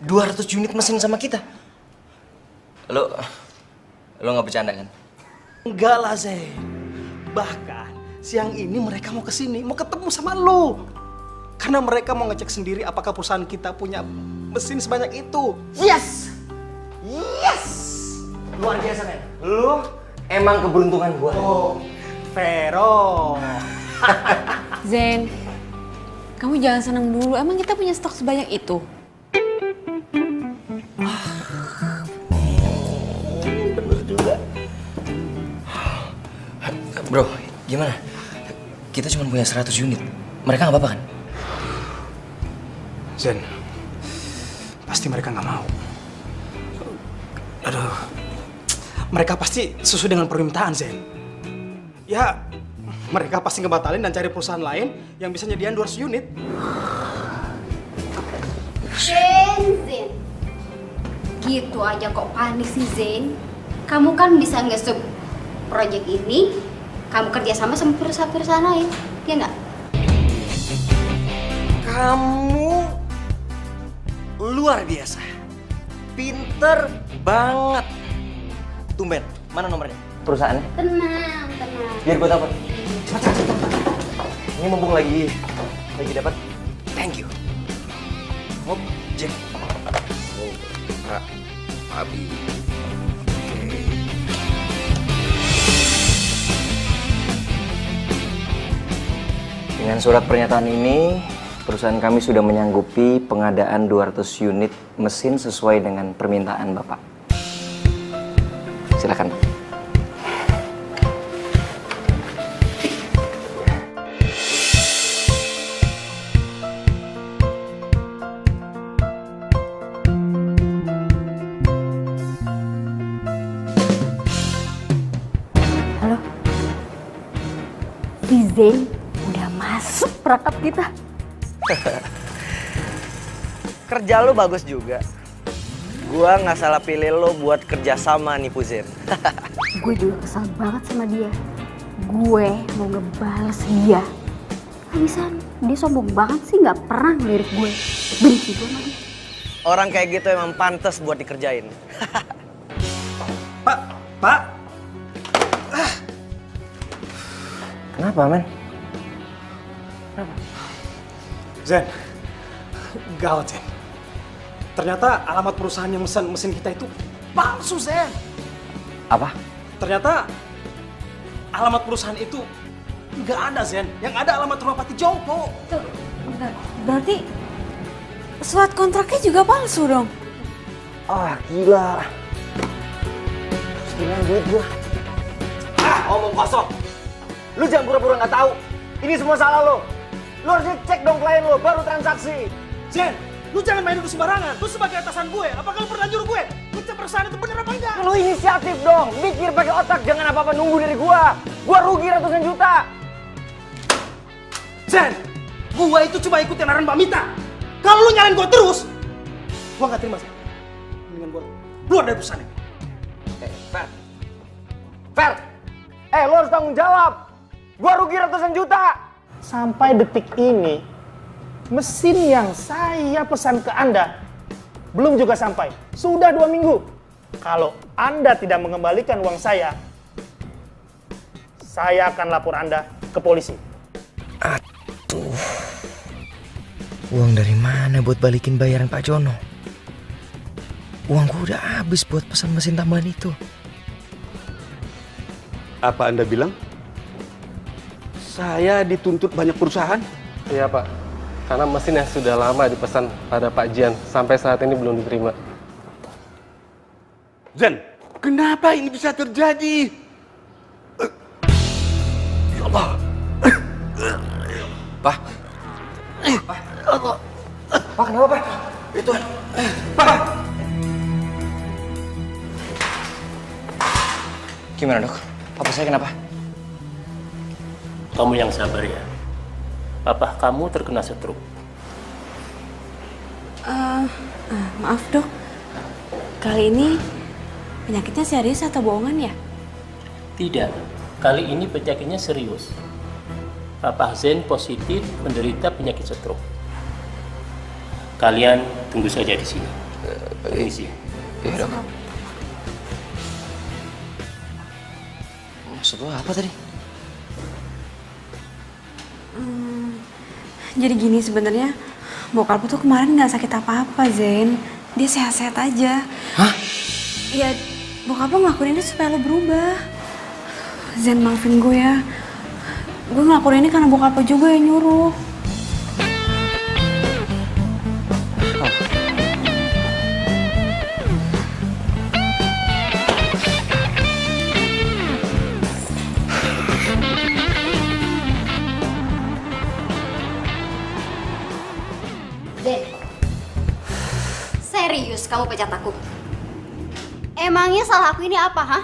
200 unit mesin sama kita. Lo nggak bercanda kan? Enggak lah, Zen. Bahkan siang ini mereka mau kesini, mau ketemu sama lo. Karena mereka mau ngecek sendiri apakah perusahaan kita punya mesin sebanyak itu. Yes! Yes! Luar biasa, men. Lu emang keberuntungan gua. Oh, Vero. Zen, kamu jangan senang dulu. Emang kita punya stok sebanyak itu? Bener juga. Bro, gimana? Kita cuma punya 100 unit. Mereka nggak apa-apa kan? Zen, pasti mereka nggak mau. Aduh, mereka pasti sesuai dengan permintaan, Zen. Ya, mereka pasti ngebatalin dan cari perusahaan lain yang bisa nyediain 200 unit. Zen. Gitu aja kok panik sih, Zen. Kamu kan bisa nge-sub project ini, kamu kerjasama sama perusahaan lain, ya nggak? Kamu luar biasa. Pinter banget. Tumben, mana nomornya? Perusahaannya? Tenang. Biar gue dapat. Cepat. Ini mumpung lagi dapat. Thank you. Hop, Jack. Oh, Pak Abi. Dengan surat pernyataan ini, perusahaan kami sudah menyanggupi pengadaan 200 unit mesin sesuai dengan permintaan Bapak. Silakan. Halo. Si Zen udah masuk perangkap kita. Kerja lu bagus juga. Gua nggak salah pilih lo buat kerja sama nih Zen. Gue juga kesal banget sama dia. Gue mau ngebales dia. Habisan, dia sombong banget sih, nggak pernah ngelirik gue. Benci gue sama dia. Orang kayak gitu emang pantas buat dikerjain. Pak. Kenapa, men? Zen, gawat, Zen. Ternyata alamat perusahaan yang mesin mesin kita itu palsu, Zen. Apa? Ternyata alamat perusahaan itu nggak ada, Zen. Yang ada alamat rumah Pati Jompo. Berarti surat kontraknya juga palsu dong? Ah, gila. Terus gimana duit gua? Omong kosong. Lu jangan pura-pura nggak tahu. Ini semua salah lo. Lu harus cek dong klien lo baru transaksi. Zen, lu jangan main dulu sembarangan. Lu sebagai atasan gue, apakah lu pernah nyuruh gue ngecek perusahaan itu bener apa enggak? Lu inisiatif dong. Mikir pakai otak, jangan apa-apa nunggu dari gua. Gua rugi ratusan juta. Zen, gue itu cuma ikutin arahan Mbak Mita. Kalau lu nyalain gue terus, gue nggak terima, Zen. Mendingan gue keluar dari perusahaan ini. Fer, lu harus tanggung jawab. Gua rugi ratusan juta. Sampai detik ini, mesin yang saya pesan ke Anda belum juga sampai. Sudah 2 minggu. Kalau Anda tidak mengembalikan uang saya akan lapor Anda ke polisi. Aduh. Uang dari mana buat balikin bayaran Pak Jono? Uangku udah habis buat pesan mesin tambahan itu. Apa Anda bilang? Saya dituntut banyak perusahaan? Iya Pak, karena mesin yang sudah lama dipesan pada Pak Jian sampai saat ini belum diterima. Zen, kenapa ini bisa terjadi? Ya Allah. Pak, kenapa Pak? Itu, Pak. Gimana dok? Papa saya kenapa? Kamu yang sabar ya. Papa kamu terkena stroke. Maaf dok, kali ini penyakitnya serius atau bohongan ya? Tidak, kali ini penyakitnya serius. Papa Zen positif menderita penyakit stroke. Kalian tunggu saja di sini. Permisi. Ya udah, Kak. Maksud lo apa tadi? Jadi gini sebenarnya bokap lu tuh kemarin nggak sakit apa-apa, Zen. Dia sehat-sehat aja. Hah? Ya bokap lu ngelakuin ini supaya lu berubah. Zen, maafin gue ya. Gue ngelakuin ini karena bokap lu juga yang nyuruh. Serius kamu pecat aku? Emangnya salah aku ini apa, hah?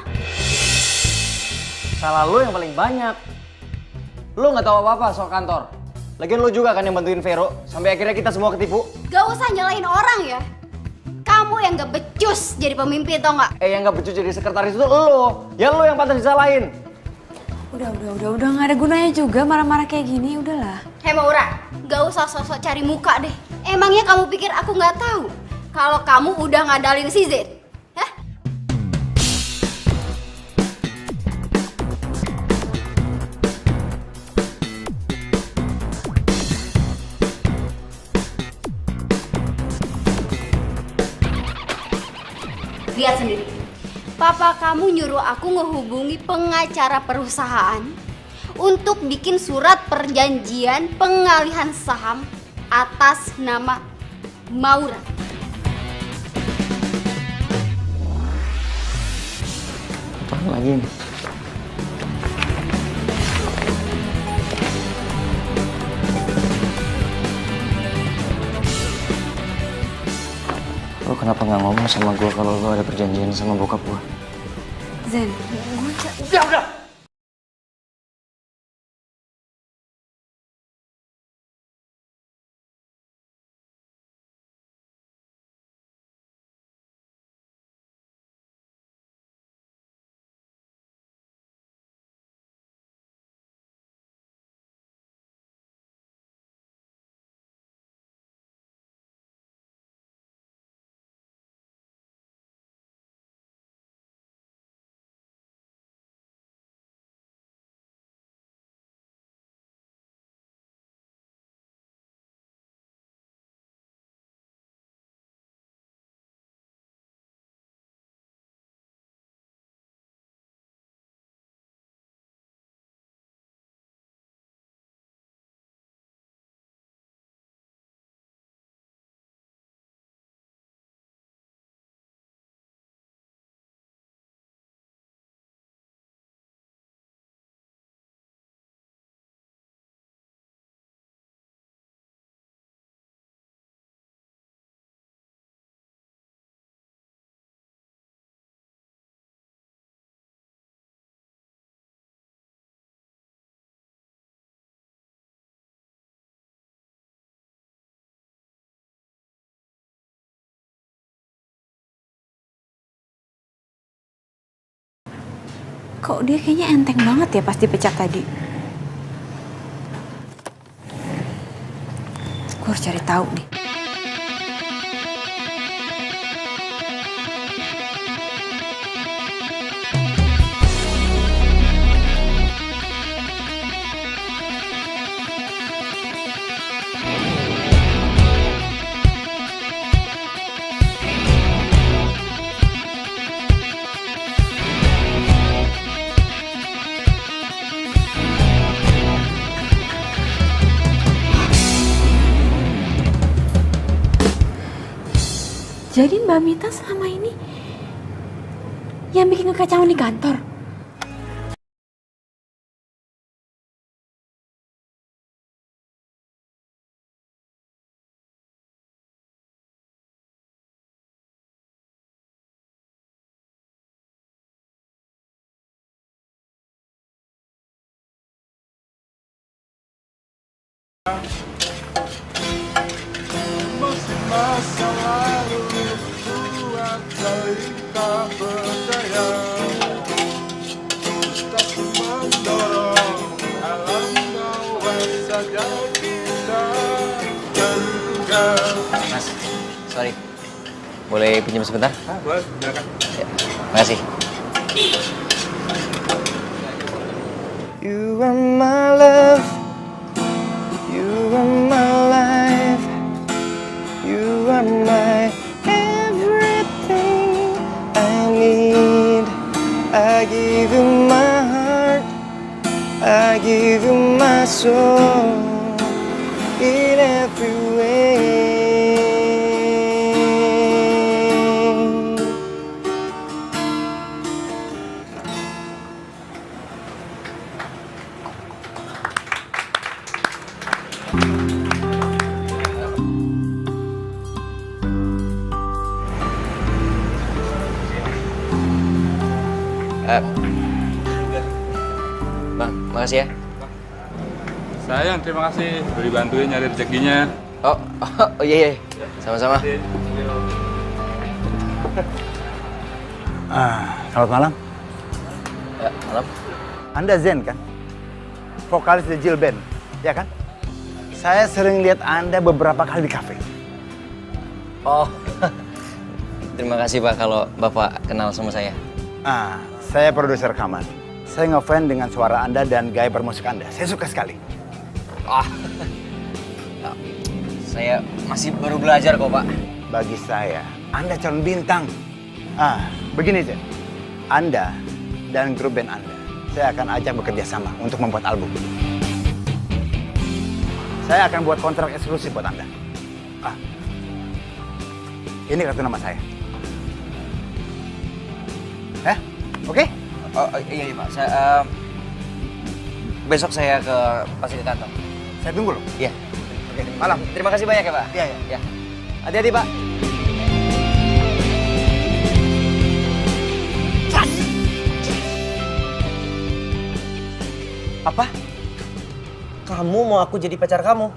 Salah lo yang paling banyak. Lo nggak tahu apa-apa soal kantor. Lagian lo juga kan yang bantuin Vero sampai akhirnya kita semua ketipu. Gak usah nyalain orang ya. Kamu yang gak becus jadi pemimpin, tau nggak? Yang nggak becus jadi sekretaris itu lo. Ya lo yang pantas disalahin. Udah nggak ada gunanya juga marah-marah kayak gini, udahlah. Hei Maura, gak usah sosok cari muka deh. Emangnya kamu pikir aku nggak tahu kalau kamu udah ngadalin si Z? Hah? Lihat sendiri. Papa kamu nyuruh aku ngehubungi pengacara perusahaan untuk bikin surat perjanjian pengalihan saham atas nama Maura. Apaan lagi nih? Lo kenapa nggak ngomong sama gue kalau lo ada perjanjian sama bokap gue? Zen, Udah! kok dia kayaknya enteng banget ya pas dipecat tadi. Gue harus cari tahu nih. Jadi Mbak Mita selama ini yang bikin kekacauan di kantor? Masa lalu buat cerita berdaya, kita mendorong alam bawah saja kita terduga. Mas, sorry. boleh pinjam sebentar? Boleh, silakan. Ya, makasih. You are my love, you are my life, you are my everything I need. I give you my heart, I give you my soul in every way. Bang, makasih ya. Sayang, terima kasih udah dibantuin nyari rezekinya. Oh iya. Sama-sama. Selamat malam. Ya, malam. Anda Zen kan? Vokalis The Jill Band, ya kan? Saya sering lihat Anda beberapa kali di kafe. Oh, terima kasih Pak kalau Bapak kenal sama saya. Saya produser rekaman. Saya ngefans dengan suara Anda dan gaya bermusik Anda. Saya suka sekali. Saya masih baru belajar kok Pak. Bagi saya, Anda calon bintang. Begini Zen. Anda dan grup band Anda, saya akan ajak bekerja sama untuk membuat album. Saya akan buat kontrak eksklusif buat Anda. Ini kartu nama saya. Oke? Iya Pak. Besok saya pasti ke kantor. Saya tunggu loh. Iya. Oke, malam. Terima kasih banyak ya Pak. Iya. Hati-hati Pak. Apa? Kamu mau aku jadi pacar kamu?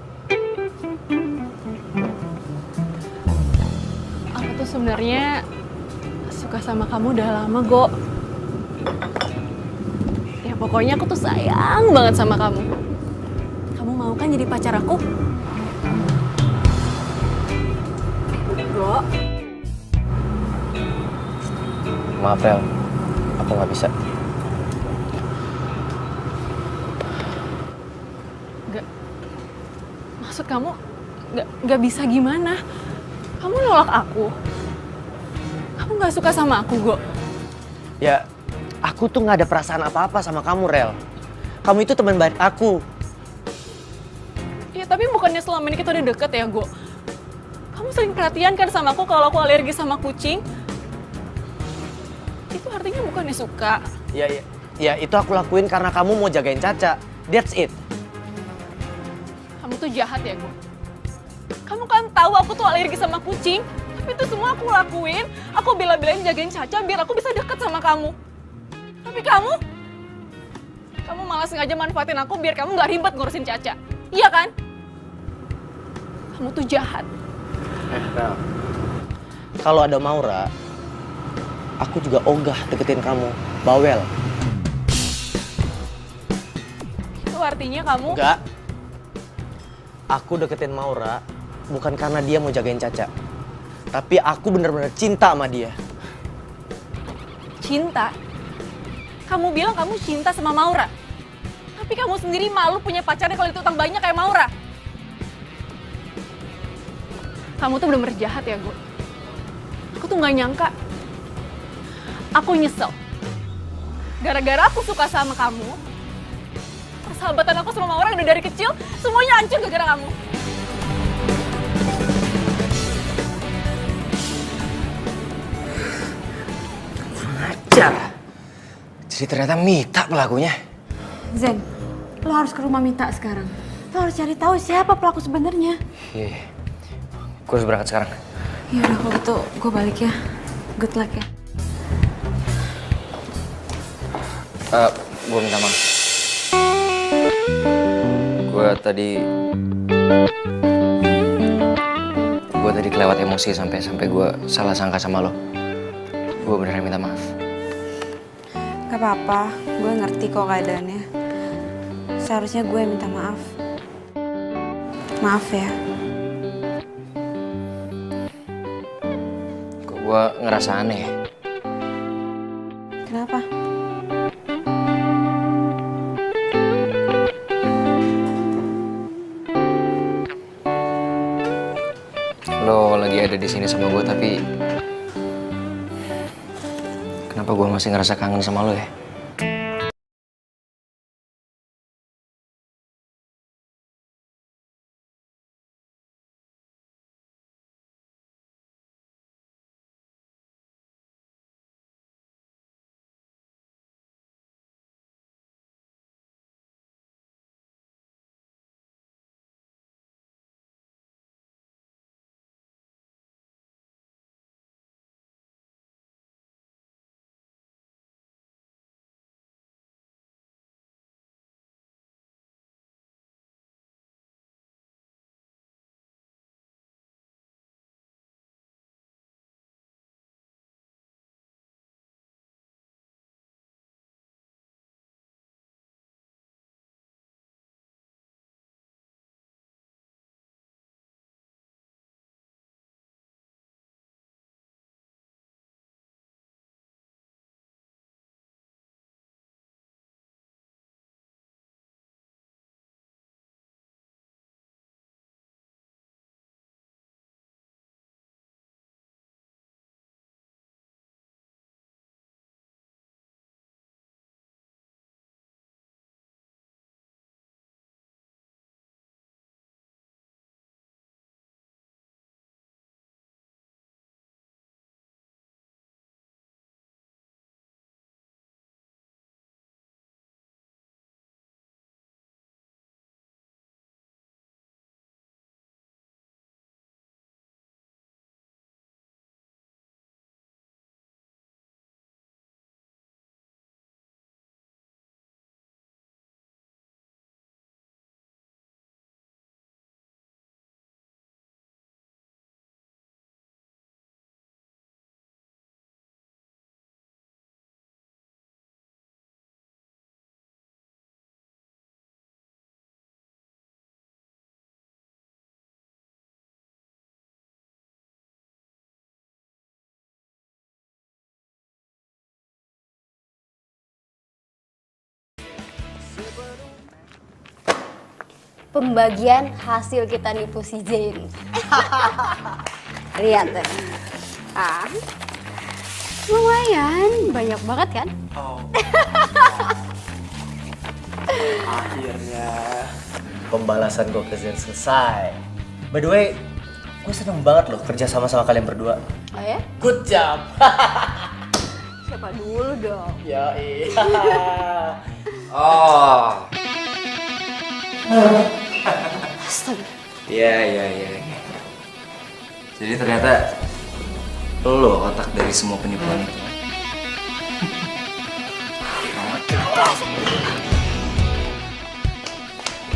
Aku tuh sebenarnya suka sama kamu udah lama, Go. Ya pokoknya aku tuh sayang banget sama kamu. Kamu mau kan jadi pacar aku? Go. Maaf Rel, aku nggak bisa. Maksud kamu nggak bisa gimana? Kamu nolak aku? Kamu nggak suka sama aku, Go? Ya, aku tuh nggak ada perasaan apa-apa sama kamu, Rel. Kamu itu teman baik aku. Ya tapi bukannya selama ini kita udah deket ya, Go? Kamu sering perhatian kan sama aku kalau aku alergi sama kucing? Itu artinya bukannya suka. Ya itu aku lakuin karena kamu mau jagain Caca. That's it. Kamu tuh jahat ya, Go. Kamu kan tahu aku tuh alergi sama kucing. Tapi itu semua aku lakuin. Aku bela-belain jagain Caca biar aku bisa deket sama kamu. Tapi kamu malah sengaja manfaatin aku biar kamu gak ribet ngurusin Caca. Iya kan? Kamu tuh jahat. Rel, kalau ada Maura, aku juga ogah deketin kamu. Bawel. Itu artinya kamu... Enggak. Aku deketin Maura bukan karena dia mau jagain Caca. Tapi aku bener-bener cinta sama dia. Cinta? Kamu bilang kamu cinta sama Maura. Tapi kamu sendiri malu punya pacarnya kalau itu utang banyak kayak Maura. Kamu tuh bener-bener jahat ya, Go. Aku tuh gak nyangka. Aku nyesel. Gara-gara aku suka sama kamu, persahabatan aku sama Maura udah dari kecil, semuanya hancur gara-gara kamu. Ajar. Jadi ternyata Mita pelakunya. Zen, lo harus ke rumah Mita sekarang. Lo harus cari tahu siapa pelaku sebenarnya. Iya. Gue harus berangkat sekarang. Ya udah kalau gitu gue balik ya. Good luck ya. Gue minta maaf. Gue tadi kelewat emosi sampai gue salah sangka sama lo. Gue beneran minta maaf. Gak apa-apa, gue ngerti kok keadaannya. Seharusnya gue minta maaf. Maaf ya. Gue ngerasa aneh. Kenapa? Lo lagi ada di sini sama gue, tapi kenapa gue masih ngerasa kangen sama lo ya? Pembagian hasil kita nipu si Zain. Lihat deh. Ah, lumayan, banyak banget kan? Oh. Akhirnya pembalasan gue ke Zen selesai. By the way, gue seneng banget loh kerja sama kalian berdua. Oh ya? Good job. Siapa dulu dong? Ya iya. Oh. Astaga. Iya. Jadi ternyata lo otak dari semua penipuan itu.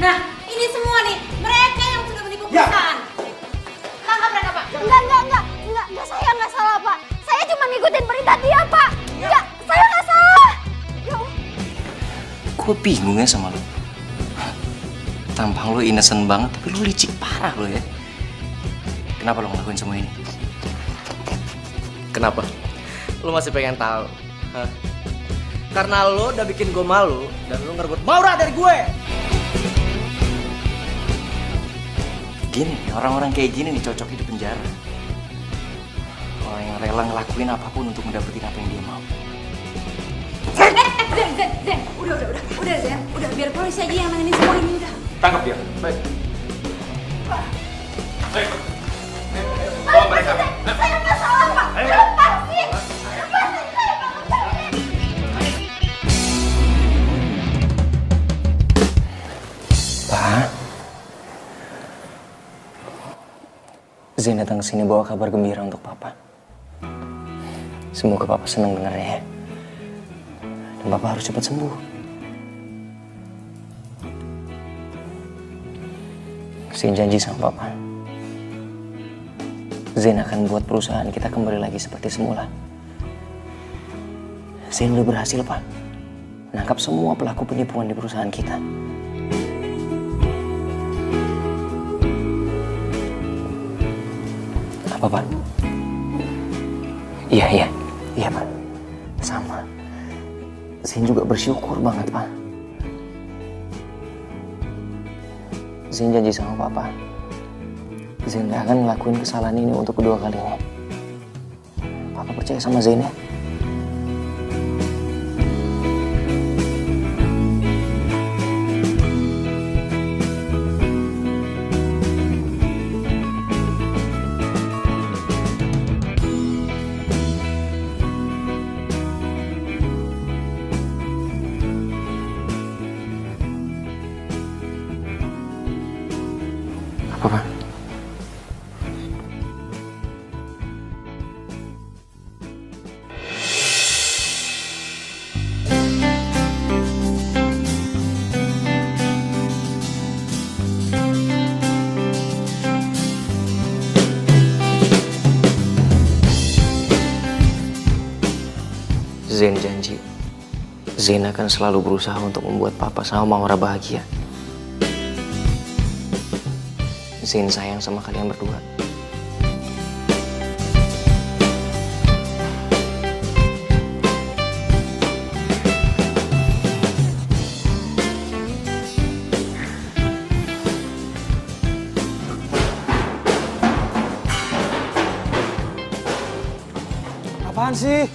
Nah, ini semua nih, mereka yang sudah menipu perusahaan. Tangkap mereka, Pak. Enggak, saya nggak salah, Pak. Saya cuma ngikutin perintah dia, Pak. Enggak, saya nggak salah. Ya Allah. Gue bingung ya sama lo. Tampang lo innocent banget, tapi lo licik parah lo ya. Kenapa lo ngelakuin semua ini? Kenapa? Lo masih pengen tahu? Hah? Karena lo udah bikin gue malu dan lo ngerebut Maura dari gue. Gini nih, orang-orang kayak gini nih cocok di penjara. Orang yang rela ngelakuin apapun untuk mendapatkan apa yang dia mau. Zen, udah Zen, udah biar polisi aja yang nanganin semua ini udah. Tangkap dia. Baik. Baik. Bawa mereka. Saya nggak salah, Pak. Lepasin. Lepasin saya, Pak. Pak, Zain datang ke sini bawa kabar gembira untuk Papa. Semoga Papa senang dengarnya ya. Dan Papa harus cepat sembuh. Zain janji sama Papa. Zain akan buat perusahaan kita kembali lagi seperti semula. Zain udah berhasil, Pak. Menangkap semua pelaku penipuan di perusahaan kita. Apa, Pak? Iya Pak. Sama. Zain juga bersyukur banget Pak. Zain janji sama Papa, Zain gak akan ngelakuin kesalahan ini untuk kedua kalinya. Papa percaya sama Zain ya? Apa, Pak? Zain janji, Zain akan selalu berusaha untuk membuat Papa sama Maura bahagia. Zain sayang sama kalian berdua. Apaan sih?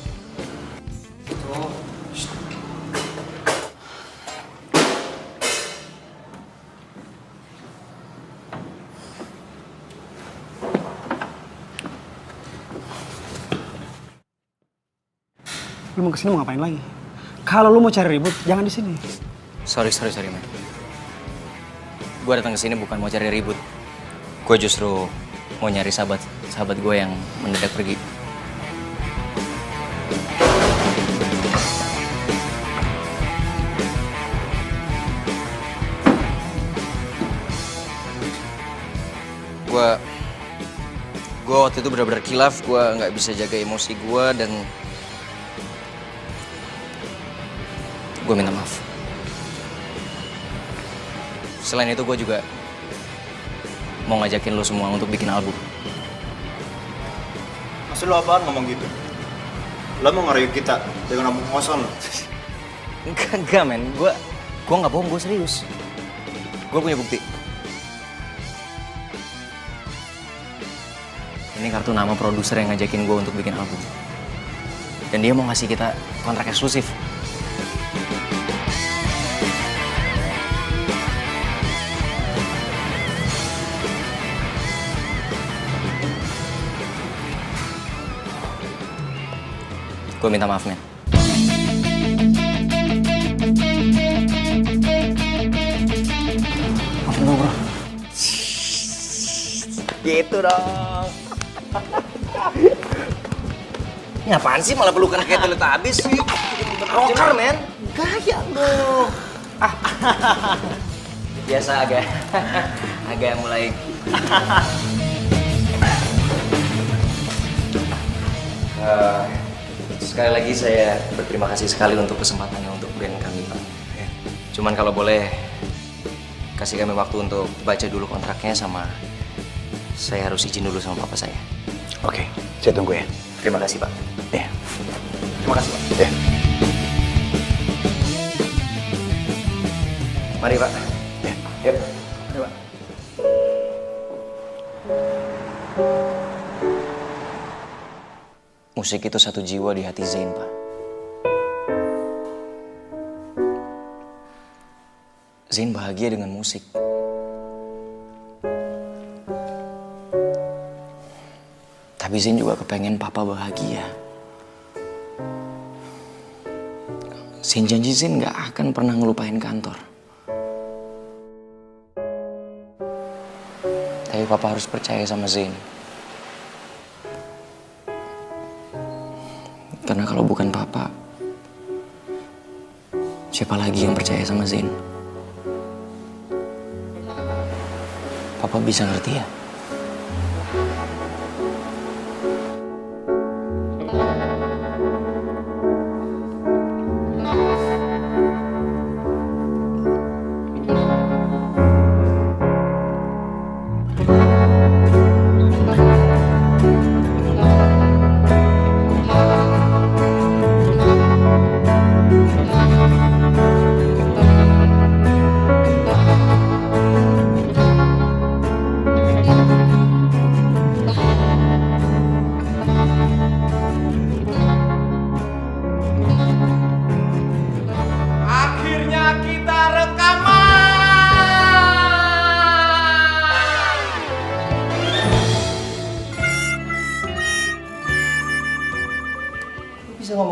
Lu mau kesini mau ngapain lagi? Kalau lu mau cari ribut, jangan di sini. Sorry, man. Gue datang ke sini bukan mau cari ribut. Gue justru mau nyari sahabat gue yang mendadak pergi. Gue waktu itu benar-benar kilaf. Gue nggak bisa jaga emosi gue dan gue minta maaf. Selain itu gue juga mau ngajakin lo semua untuk bikin album. Maksud lo apaan ngomong gitu? Lo mau ngerayu kita dengan album kosong lo? Enggak men, gue nggak bohong, gue serius. Gue punya bukti. Ini kartu nama produser yang ngajakin gue untuk bikin album. Dan dia mau ngasih kita kontrak eksklusif. Gue minta maaf, men. Maafin gue, bro. Gitu dong. Ini apaan sih malah pelukan kayak Teletubbies sih? Rocker, men. Gaya lo. Biasa agak mulai. Sekali lagi saya berterima kasih sekali untuk kesempatannya untuk band kami, Pak. Cuman kalau boleh kasih kami waktu untuk baca dulu kontraknya, sama saya harus izin dulu sama papa saya. Oke, saya tunggu ya. Terima kasih, Pak. Ya. Terima kasih, Pak. Ya. Mari, Pak. Ya. Yuk. Mari, Pak. Musik itu satu jiwa di hati Zain, Pak. Zain bahagia dengan musik. Tapi Zain juga kepengen Papa bahagia. Zain janji Zain gak akan pernah ngelupain kantor. Tapi Papa harus percaya sama Zain. Karena kalau bukan Papa, siapa lagi yang percaya sama Zain? Papa bisa ngerti ya?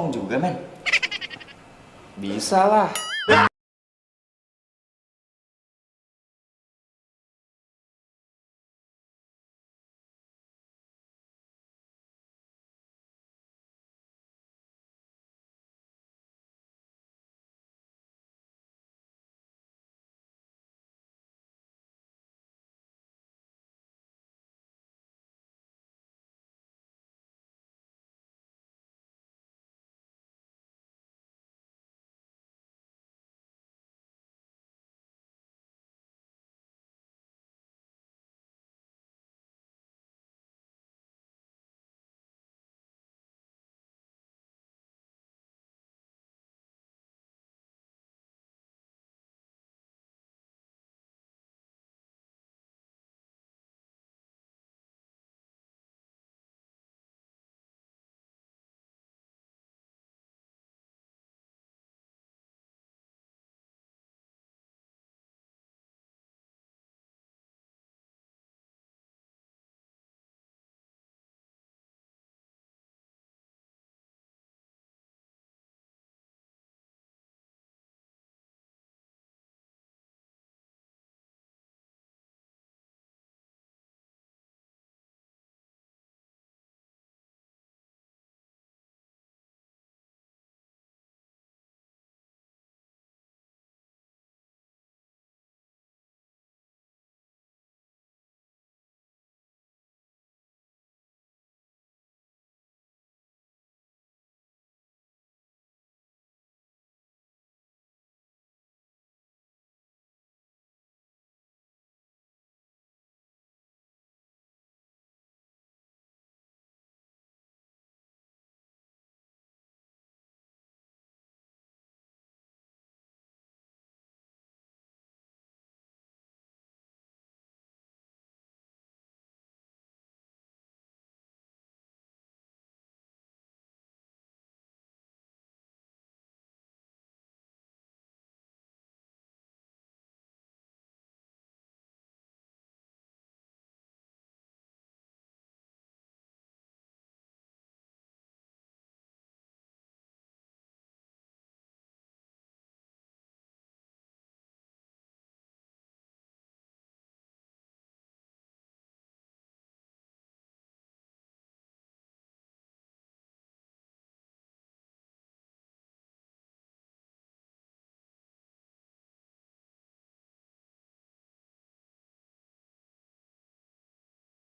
bohong juga, men. Bisa lah.